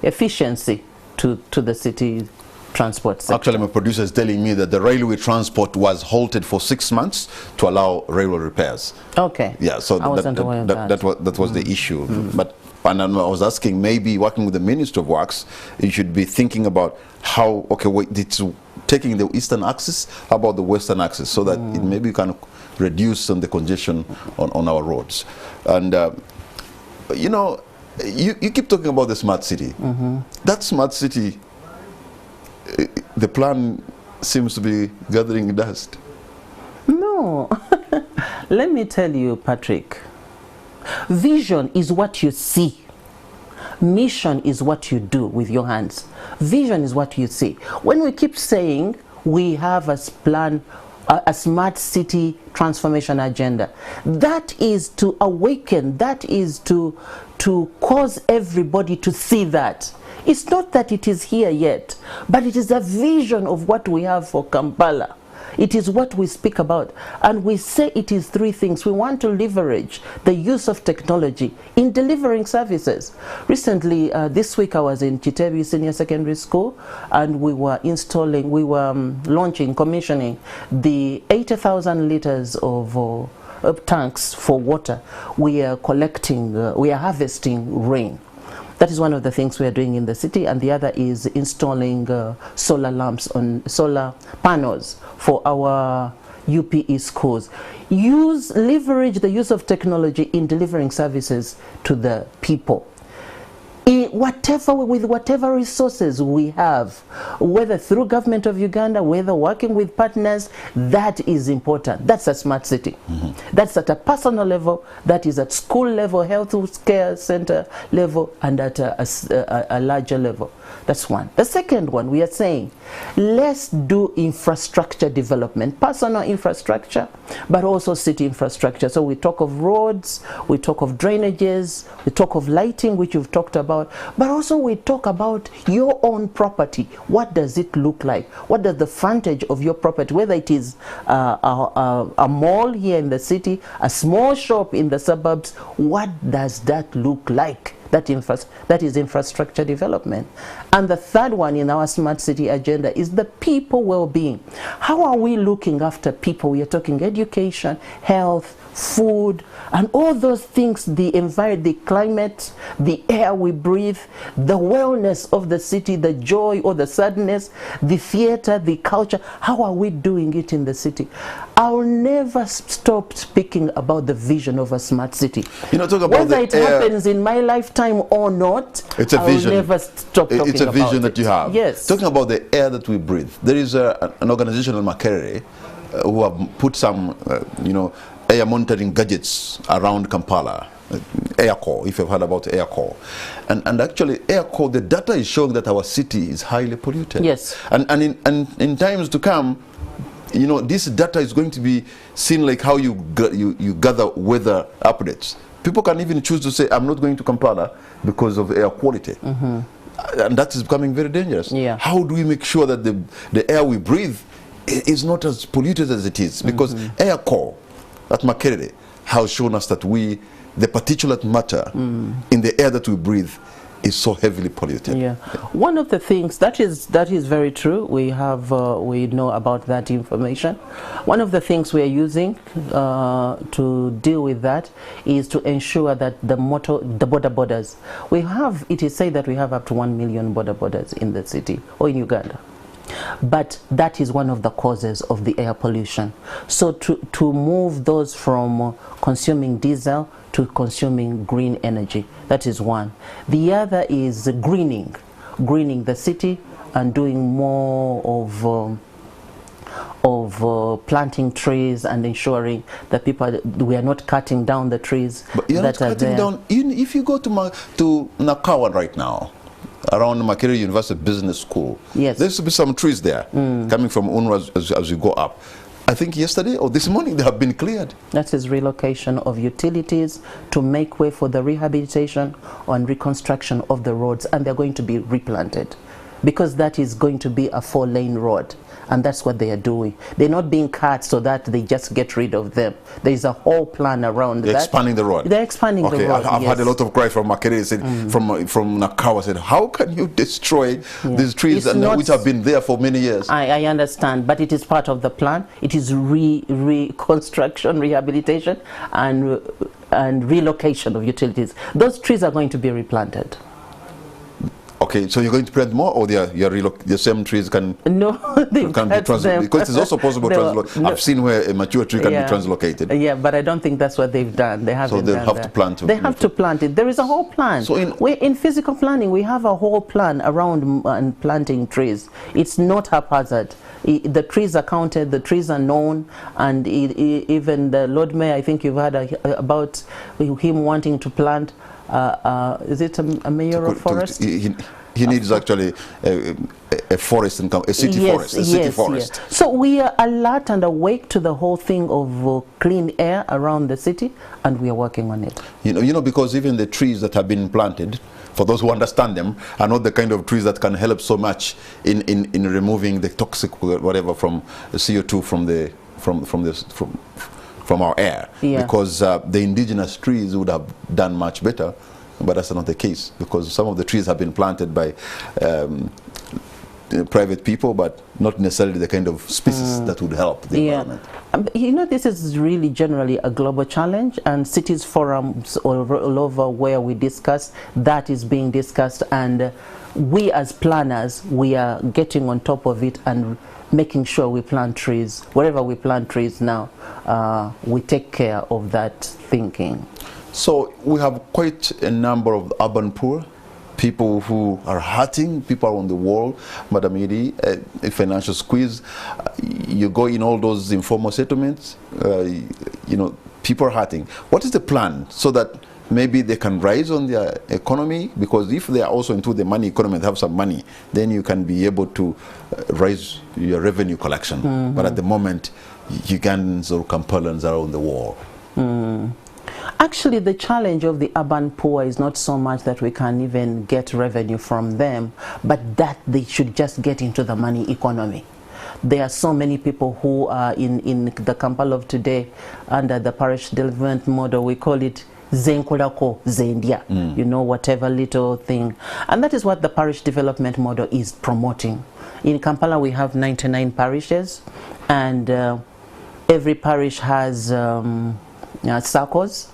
Speaker 2: efficiency to the city transport sector.
Speaker 1: Actually, my producer is telling me that the railway transport was halted for 6 months to allow railway repairs.
Speaker 2: Okay.
Speaker 1: Yeah, so
Speaker 2: I wasn't aware of that.
Speaker 1: That was the issue. And I was asking, maybe working with the Minister of Works, you should be thinking about how, okay, wait, it's taking the eastern axis, how about the western axis, so that it maybe can reduce some of the congestion on our roads. And you know, you keep talking about the smart city. That smart city, the plan seems to be gathering dust.
Speaker 2: No. Let me tell you, Patrick, vision is what you see. Mission is what you do with your hands. Vision is what you see. When we keep saying we have a plan, a smart city transformation agenda, that is to awaken, that is to cause everybody to see that. It's not that it is here yet, but it is a vision of what we have for Kampala. It is what we speak about, and we say it is 3 things. We want to leverage the use of technology in delivering services. Recently, this week I was in Chitebi Senior Secondary School, and we were commissioning the 80,000 liters of tanks for water. We are harvesting rain. That is one of the things we are doing in the city, and the other is installing solar lamps on solar panels for our UPE schools. Leverage the use of technology in delivering services to the people. with whatever resources we have, whether through government of Uganda, whether working with partners, that is important. That's a smart city. That's at a personal level, that is at school level, health care center level, and at a larger level. That's one. The second one, we are saying, let's do infrastructure development, personal infrastructure, but also city infrastructure. So we talk of roads, we talk of drainages, we talk of lighting, which you've talked about, but also we talk about your own property. What does it look like? What does the frontage of your property, whether it is a mall here in the city, a small shop in the suburbs, what does that look like? That is infrastructure development. And the third one in our smart city agenda is the people well-being. How are we looking after people? We are talking education, health, food, and all those things, the environment, the climate, the air we breathe, the wellness of the city, the joy or the sadness, the theater, the culture. How are we doing it in the city? I'll never stop speaking about the vision of a smart city.
Speaker 1: You know, talk about
Speaker 2: whether it happens in my lifetime or not,
Speaker 1: it's a vision.
Speaker 2: I'll never stop talking about it.
Speaker 1: It's a vision that you have.
Speaker 2: Yes.
Speaker 1: Talking about the air that we breathe, there is an organization in Makerere who have put some, air monitoring gadgets around Kampala, air core, if you've heard about air core. And actually air core, the data is showing that our city is highly polluted.
Speaker 2: Yes.
Speaker 1: And in times to come, this data is going to be seen like how you gather weather updates. People can even choose to say, I'm not going to Kampala because of air quality. And that is becoming very dangerous.
Speaker 2: Yeah.
Speaker 1: How do we make sure that the air we breathe is not as polluted as it is? Because air core at Makerere has shown us that the particulate matter in the air that we breathe is so heavily polluted.
Speaker 2: Yeah. One of the things that is very true. We have we know about that information. One of the things we are using to deal with that is to ensure that the border borders. We have, it is said that we have up to 1 million border borders in the city or in Uganda. But that is one of the causes of the air pollution. So to move those from consuming diesel to consuming green energy, that is one. The other is greening the city and doing more of planting trees and ensuring that we are not cutting down the trees.
Speaker 1: But you're not cutting down. If you go to Nakawa right now, around Makerere University Business School,
Speaker 2: yes,
Speaker 1: there used to be some trees there coming from UNRWA as you go up. I think yesterday or this morning they have been cleared. That
Speaker 2: is relocation of utilities to make way for the rehabilitation and reconstruction of the roads, and they're going to be replanted because that is going to be a 4-lane road. And that's what they are doing. They're not being cut so that they just get rid of them. There is a whole plan around that.
Speaker 1: They're expanding the road.
Speaker 2: They're expanding the road.
Speaker 1: I've had a lot of cries from Makerere, from Nakawa, said, how can you destroy these trees which have been there for many years?
Speaker 2: I understand, but it is part of the plan. It is reconstruction, rehabilitation, and relocation of utilities. Those trees are going to be replanted.
Speaker 1: Okay, so you're going to plant more, or the same trees can be translocated? Because it's also possible to translocate. I've seen where a mature tree can be translocated.
Speaker 2: Yeah, but I don't think that's what they've done. They haven't.
Speaker 1: So they have to plant.
Speaker 2: They have to plant it. There is a whole plan. So in physical planning, we have a whole plan around planting trees. It's not haphazard. The trees are counted, the trees are known, and even the Lord Mayor, I think you've heard about him wanting to plant. Is it a mayoral forest?
Speaker 1: He needs actually a forest, a city forest, a city forest.
Speaker 2: Yes. So we are alert and awake to the whole thing of clean air around the city, and we are working on it.
Speaker 1: Because even the trees that have been planted, for those who understand them, are not the kind of trees that can help so much in removing the toxic whatever from the CO2 from our air, because the indigenous trees would have done much better, but that's not the case, because some of the trees have been planted by private people, but not necessarily the kind of species that would help the environment.
Speaker 2: This is really generally a global challenge, and cities forums all over where we discuss, that is being discussed, and we as planners, we are getting on top of it and making sure we plant trees. Wherever we plant trees now, we take care of that thinking.
Speaker 1: So we have quite a number of urban poor people who are hurting, people are on the wall, Madam Edie, a financial squeeze. You go in all those informal settlements, you know, people are hurting. What is the plan so that maybe they can rise on their economy? Because if they are also into the money economy and have some money, then you can be able to raise your revenue collection. But at the moment, Ugandans or Kampalans are on the wall.
Speaker 2: Actually, the challenge of the urban poor is not so much that we can even get revenue from them, but that they should just get into the money economy. There are so many people who are in the Kampala of today under the parish development model. We call it Zenkolako Zendia, you know, whatever little thing. And that is what the parish development model is promoting. In Kampala, we have 99 parishes, and every parish has circles.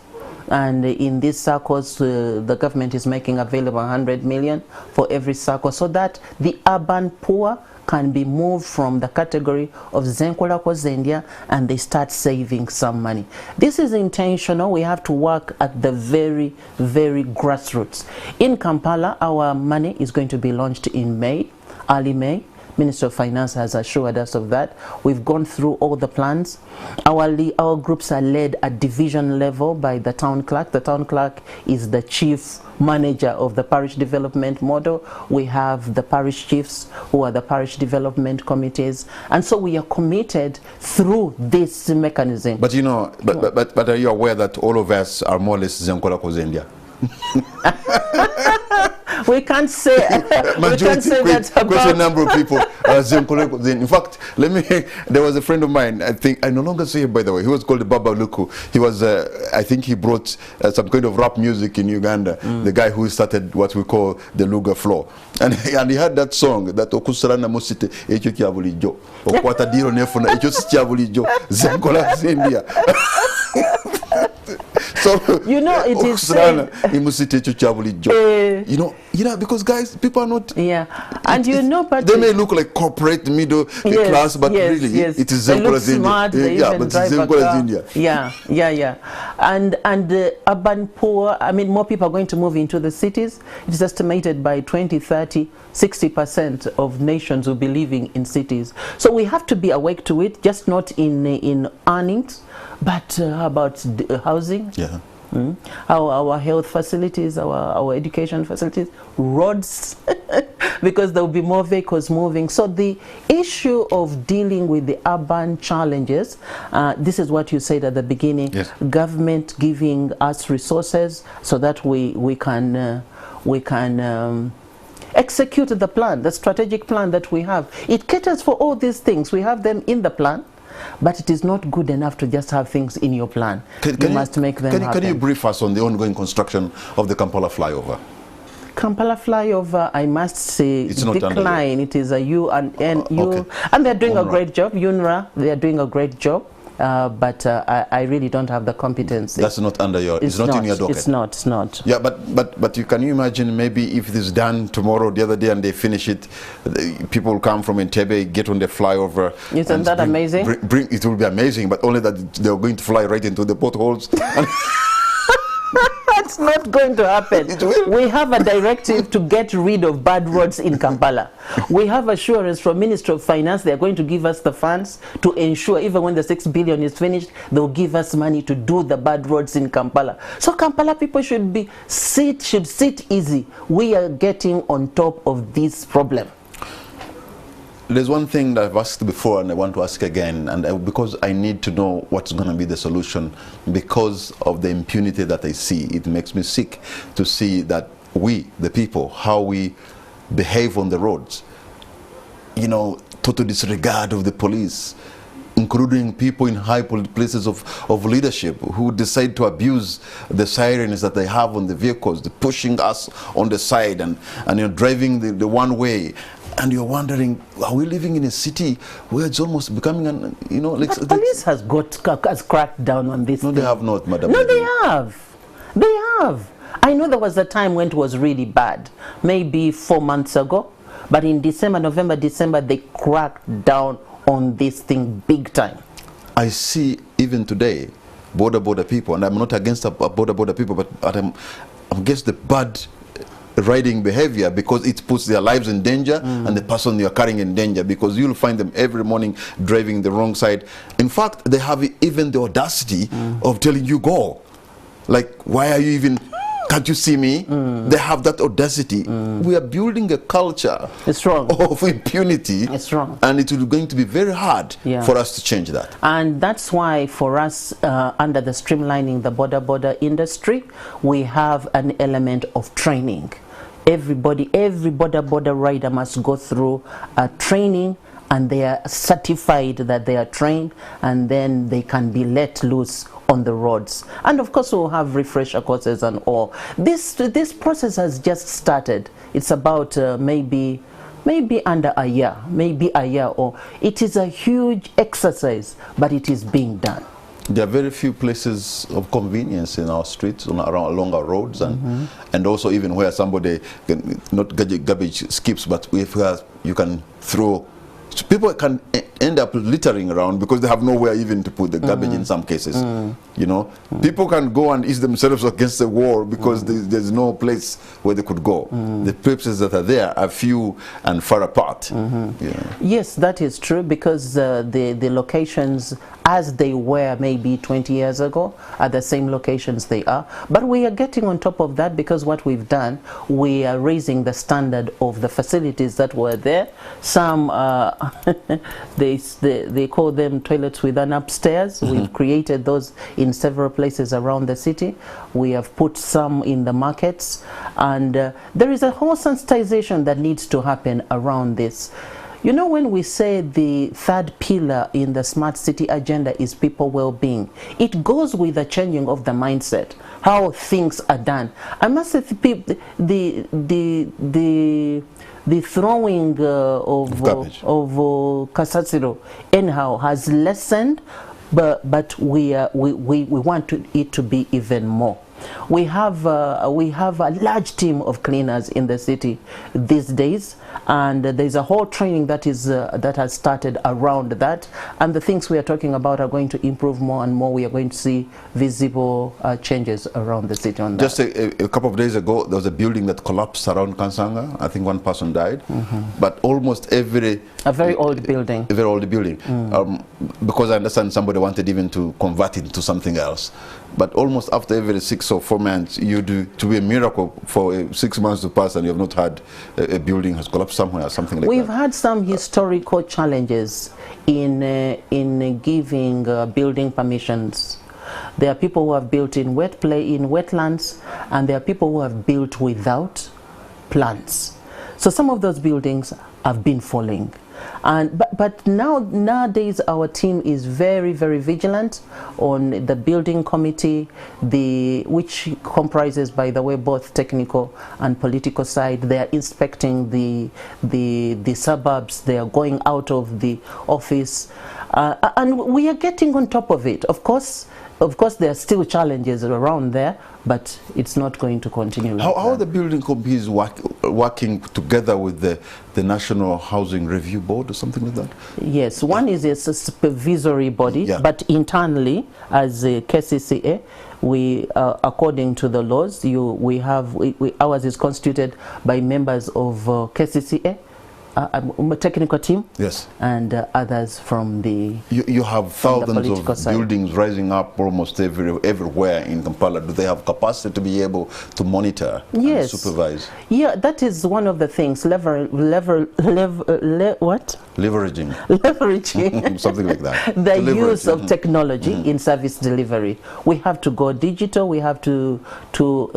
Speaker 2: And in these circles, the government is making available 100 million for every circle, so that the urban poor can be moved from the category of Zenkolako Zendia and they start saving some money. This is intentional. We have to work at the very, very grassroots. In Kampala, our money is going to be launched in May, early May. Minister of Finance has assured us of that. We've gone through all the plans. Our groups are led at division level by the town clerk. The town clerk is the chief manager of the parish development model. We have the parish chiefs who are the parish development committees. And so we are committed through this mechanism.
Speaker 1: But you know, but are you aware that all of us are more or less Zenkolako Zendia?
Speaker 2: We can't say, we can't say that about
Speaker 1: quite a number of people. In fact, there was a friend of mine, I think, I no longer see him, by the way. He was called Baba Luku. He was, I think he brought some kind of rap music in Uganda, the guy who started what we call the Luga floor. And he had that song, that Okusarana Musite, Echo Kiabulijo, Okwatadiro Nefuna, Echo Siabulijo, Zenkola Zendia. So,
Speaker 2: you know, it is
Speaker 1: you know, because guys, people are not.
Speaker 2: Yeah, and you know, but
Speaker 1: they may look like corporate middle class, but really, it is Zenkola Zendia.
Speaker 2: Yeah, but it's Zenkola Zendia. Yeah. And the urban poor, I mean, more people are going to move into the cities. It is estimated by 2030, 60% of nations will be living in cities. So we have to be awake to it, just not in earnings, but about housing.
Speaker 1: Yeah.
Speaker 2: Our health facilities, our education facilities, roads, because there will be more vehicles moving. So the issue of dealing with the urban challenges, this is what you said at the beginning, yes. Government giving us resources so that we can execute the plan, the strategic plan that we have. It caters for all these things. We have them in the plan. But it is not good enough to just have things in your plan. You must make them happen.
Speaker 1: Can you brief us on the ongoing construction of the Kampala flyover?
Speaker 2: Kampala flyover, I must say,
Speaker 1: it's not
Speaker 2: decline. It is a and they're doing a great job. UNRA, they are doing a great job. But I really don't have the competence.
Speaker 1: That's not under your. It's not in your docket.
Speaker 2: It's not. It's not.
Speaker 1: Yeah, but can you imagine maybe if this is done tomorrow, the other day, and they finish it, people will come from Entebbe, get on the flyover.
Speaker 2: Isn't that amazing?
Speaker 1: It will be amazing, but only that they're going to fly right into the potholes.
Speaker 2: That's not going to happen. We have a directive to get rid of bad roads in Kampala. We have assurance from Ministry of Finance they are going to give us the funds to ensure even when the 6 billion is finished, they'll give us money to do the bad roads in Kampala. So Kampala people should sit easy. We are getting on top of this problem.
Speaker 1: There's one thing that I've asked before and I want to ask again, and because I need to know what's going to be the solution because of the impunity that I see. It makes me sick to see that we, the people, how we behave on the roads, you know, total disregard of the police, including people in high places of leadership who decide to abuse the sirens that they have on the vehicles, pushing us on the side and you're driving the one way. And you're wondering, are we living in a city where it's almost becoming an, you know, like...
Speaker 2: The police has cracked down on this.
Speaker 1: No, they have not, madam.
Speaker 2: No, they have. They have. I know there was a time when it was really bad, maybe 4 months ago. But in December, November, December, they cracked down on this thing big time.
Speaker 1: I see even today, border people, and I'm not against border people, but I'm against the bad riding behavior, because it puts their lives in danger and the person you're carrying in danger, because you'll find them every morning driving the wrong side. In fact, they have even the audacity of telling you go. Like, why are you even, can't you see me? They have that audacity. We are building a culture of impunity.
Speaker 2: It's wrong.
Speaker 1: And it will going to be very hard for us to change that.
Speaker 2: And that's why for us, under the streamlining the border industry, we have an element of training. Every border rider must go through a training, and they are certified that they are trained, and then they can be let loose on the roads. And of course we'll have refresher courses and all. This process has just started. It's about maybe under a year, or it is a huge exercise, but it is being done.
Speaker 1: There are very few places of convenience in our streets, along our roads, and also even where somebody can, not garbage skips, but if you can throw. So people can end up littering around because they have nowhere even to put the garbage in some cases. You know, people can go and ease themselves against the wall because there's no place where they could go. The places that are there are few and far apart.
Speaker 2: Yes, that is true, because the locations as they were maybe 20 years ago are the same locations they are. But we are getting on top of that, because what we've done, we are raising the standard of the facilities that were there. Some they call them toilets with an upstairs. We've created those in several places around the city. We have put some in the markets, and there is a whole sensitization that needs to happen around this. You know, when we say the third pillar in the smart city agenda is people well-being, it goes with the changing of the mindset, how things are done. I must say, the throwing of Kasasiro anyhow has lessened, but we want it to be even more. We have a large team of cleaners in the city these days, and there's a whole training that has started around that, and the things we are talking about are going to improve more and more. We are going to see visible changes around the city on that.
Speaker 1: Just a couple of days ago, there was a building that collapsed around Kansanga. I think one person died, but almost a very old building. A very old building, because I understand somebody wanted even to convert it to something else. But almost after every 6 or 4 months, you do to be a miracle for 6 months to pass and you have not had a building has collapsed somewhere or something like that.
Speaker 2: We've had some historical challenges in giving building permissions. There are people who have built in wetlands, and there are people who have built without plans. So some of those buildings have been falling. But nowadays our team is very, very vigilant on the building committee, which comprises, by the way, both technical and political side. They are inspecting the suburbs. They are going out of the office, and we are getting on top of it. Of course, there are still challenges around there, but it's not going to continue.
Speaker 1: How are the building committees working together with the National Housing Review Board or something like that? Yes,
Speaker 2: one is a supervisory body, but internally, as a KCCA, we, according to the laws, ours is constituted by members of KCCA, a technical team, and others from the
Speaker 1: you have thousands of buildings rising up almost everywhere in Kampala. Do they have capacity to be able to monitor and supervise?
Speaker 2: Yeah, that is one of the things. Leveraging
Speaker 1: something like that.
Speaker 2: The use of technology in service delivery. We have to go digital. We have to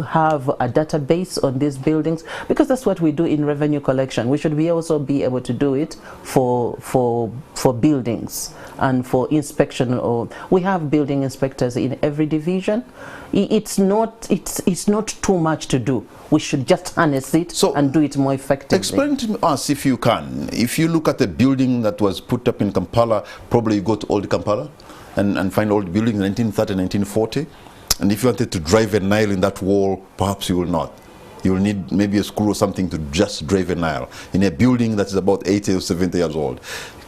Speaker 2: have a database on these buildings, because that's what we do in revenue collection. We should also be able to do it for buildings and for inspection. We have building inspectors in every division. It's not too much to do. We should just harness it and do it more effectively.
Speaker 1: Explain to us, if you can, if you look at the building that was put up in Kampala, probably you go to old Kampala and find old buildings, 1930, 1940, and if you wanted to drive a nail in that wall, perhaps you will not. You'll need maybe a screw or something to just drive a nail in a building that is about 80 or 70 years old.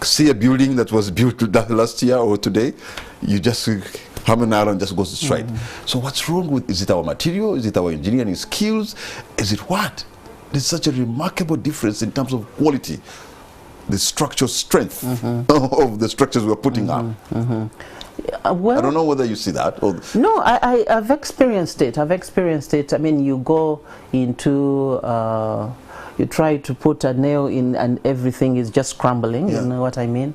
Speaker 1: See a building that was built last year or today, you just hammer a nail and just goes straight. So what's wrong with, is it our material? Is it our engineering skills? Is it what? there's such a remarkable difference in terms of quality, the structural strength of the structures we're putting up.
Speaker 2: Well,
Speaker 1: I don't know whether you see that. Or
Speaker 2: no, I've experienced it. I've experienced it. I mean, you go into, you try to put a nail in and everything is just crumbling, you know what I mean?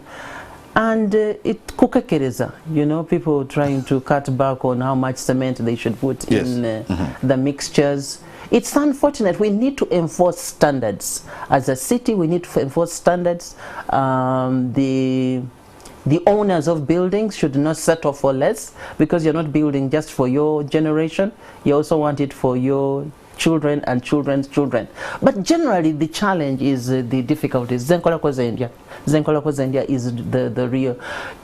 Speaker 2: And it kukakereza, you know, people trying to cut back on how much cement they should put in the mixtures. It's unfortunate. We need to enforce standards. As a city, we need to enforce standards. The owners of buildings should not settle for less, because you're not building just for your generation. You also want it for your children and children's children. But generally, the challenge is the difficulties. Zenkola India is the real.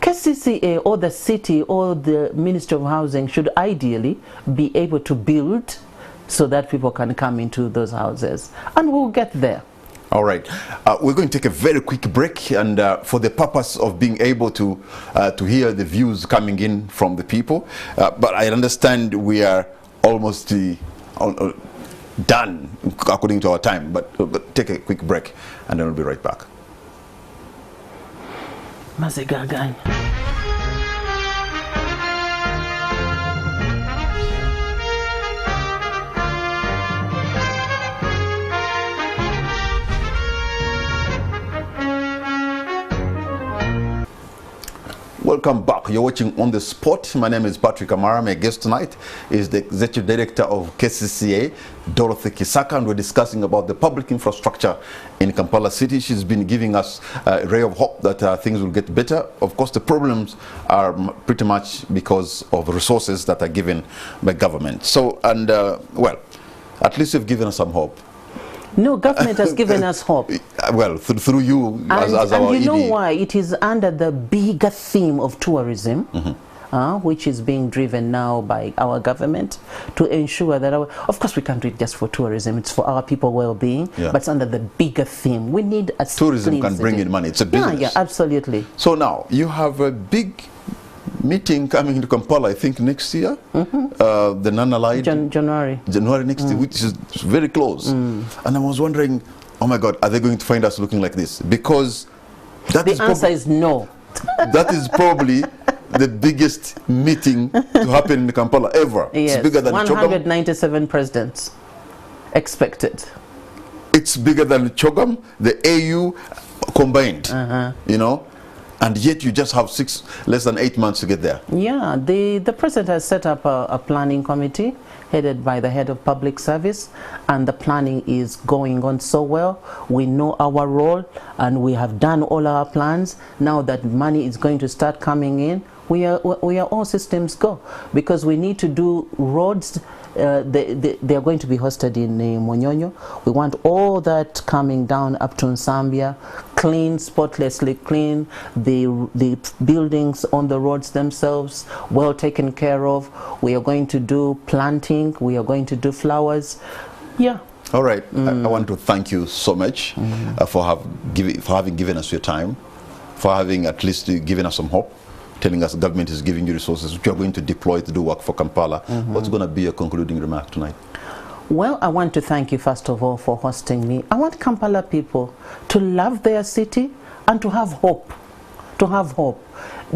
Speaker 2: KCCA or the city or the Ministry of Housing should ideally be able to build so that people can come into those houses. And we'll get there.
Speaker 1: All right, we're going to take a very quick break, and for the purpose of being able to hear the views coming in from the people. But I understand we are almost done according to our time. But take a quick break, and then we'll be right back. Welcome back. You're watching On the Spot. My name is Patrick Amara. My guest tonight is the Executive Director of KCCA, Dorothy Kisaka, and we're discussing about the public infrastructure in Kampala City. She's been giving us a ray of hope that things will get better. Of course, the problems are pretty much because of resources that are given by government. So, and well, at least you've given us some hope.
Speaker 2: No, government has given us hope.
Speaker 1: Well, through you as our
Speaker 2: and you know
Speaker 1: ED.
Speaker 2: why? It is under the bigger theme of tourism, which is being driven now by our government to ensure that of course we can't do it just for tourism, it's for our people well-being, but it's under the bigger theme. We need a
Speaker 1: tourism can bring in money. It's a business.
Speaker 2: Yeah, absolutely.
Speaker 1: So now you have a big meeting coming to Kampala, I think next year, the Nana-Light
Speaker 2: January
Speaker 1: next year, which is very close. And I was wondering, oh my God, are they going to find us looking like this? Because
Speaker 2: the answer is no.
Speaker 1: That is probably the biggest meeting to happen in Kampala ever.
Speaker 2: Yes,
Speaker 1: it's bigger than
Speaker 2: 197 presidents expected.
Speaker 1: It's bigger than Chogam, the AU combined, you know. And yet you just have less than 8 months to get there. Yeah,
Speaker 2: the president has set up a planning committee headed by the head of public service, and the planning is going on so well. We know our role and we have done all our plans. Now that money is going to start coming in, we are all systems go, because we need to do roads. They are going to be hosted in Monyonyo. We want all that coming down up to Nsambia, clean, spotlessly clean. The buildings on the roads themselves well taken care of. We are going to do planting. We are going to do flowers. Yeah.
Speaker 1: All right. I want to thank you so much for having given us your time, for having at least given us some hope, telling us the government is giving you resources which you are going to deploy to do work for Kampala. What's going to be your concluding remark tonight?
Speaker 2: Well, I want to thank you first of all for hosting me. I want Kampala people to love their city and to have hope. To have hope.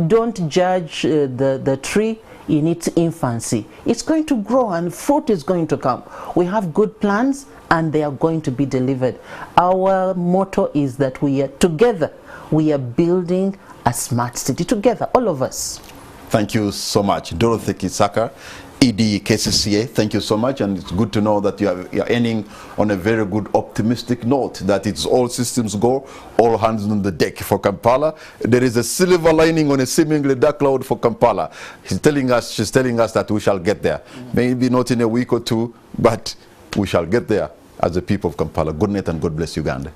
Speaker 2: Don't judge the tree in its infancy. It's going to grow and fruit is going to come. We have good plans and they are going to be delivered. Our motto is that we are together. We are building a smart city together, all of us.
Speaker 1: Thank you so much. Dorothy Kisaka, ED KCCA, thank you so much, and it's good to know that you're ending on a very good optimistic note, that it's all systems go, all hands on the deck for Kampala. There is a silver lining on a seemingly dark cloud for Kampala. She's telling us that we shall get there. Maybe not in a week or two, but we shall get there as the people of Kampala. Good night and God bless Uganda.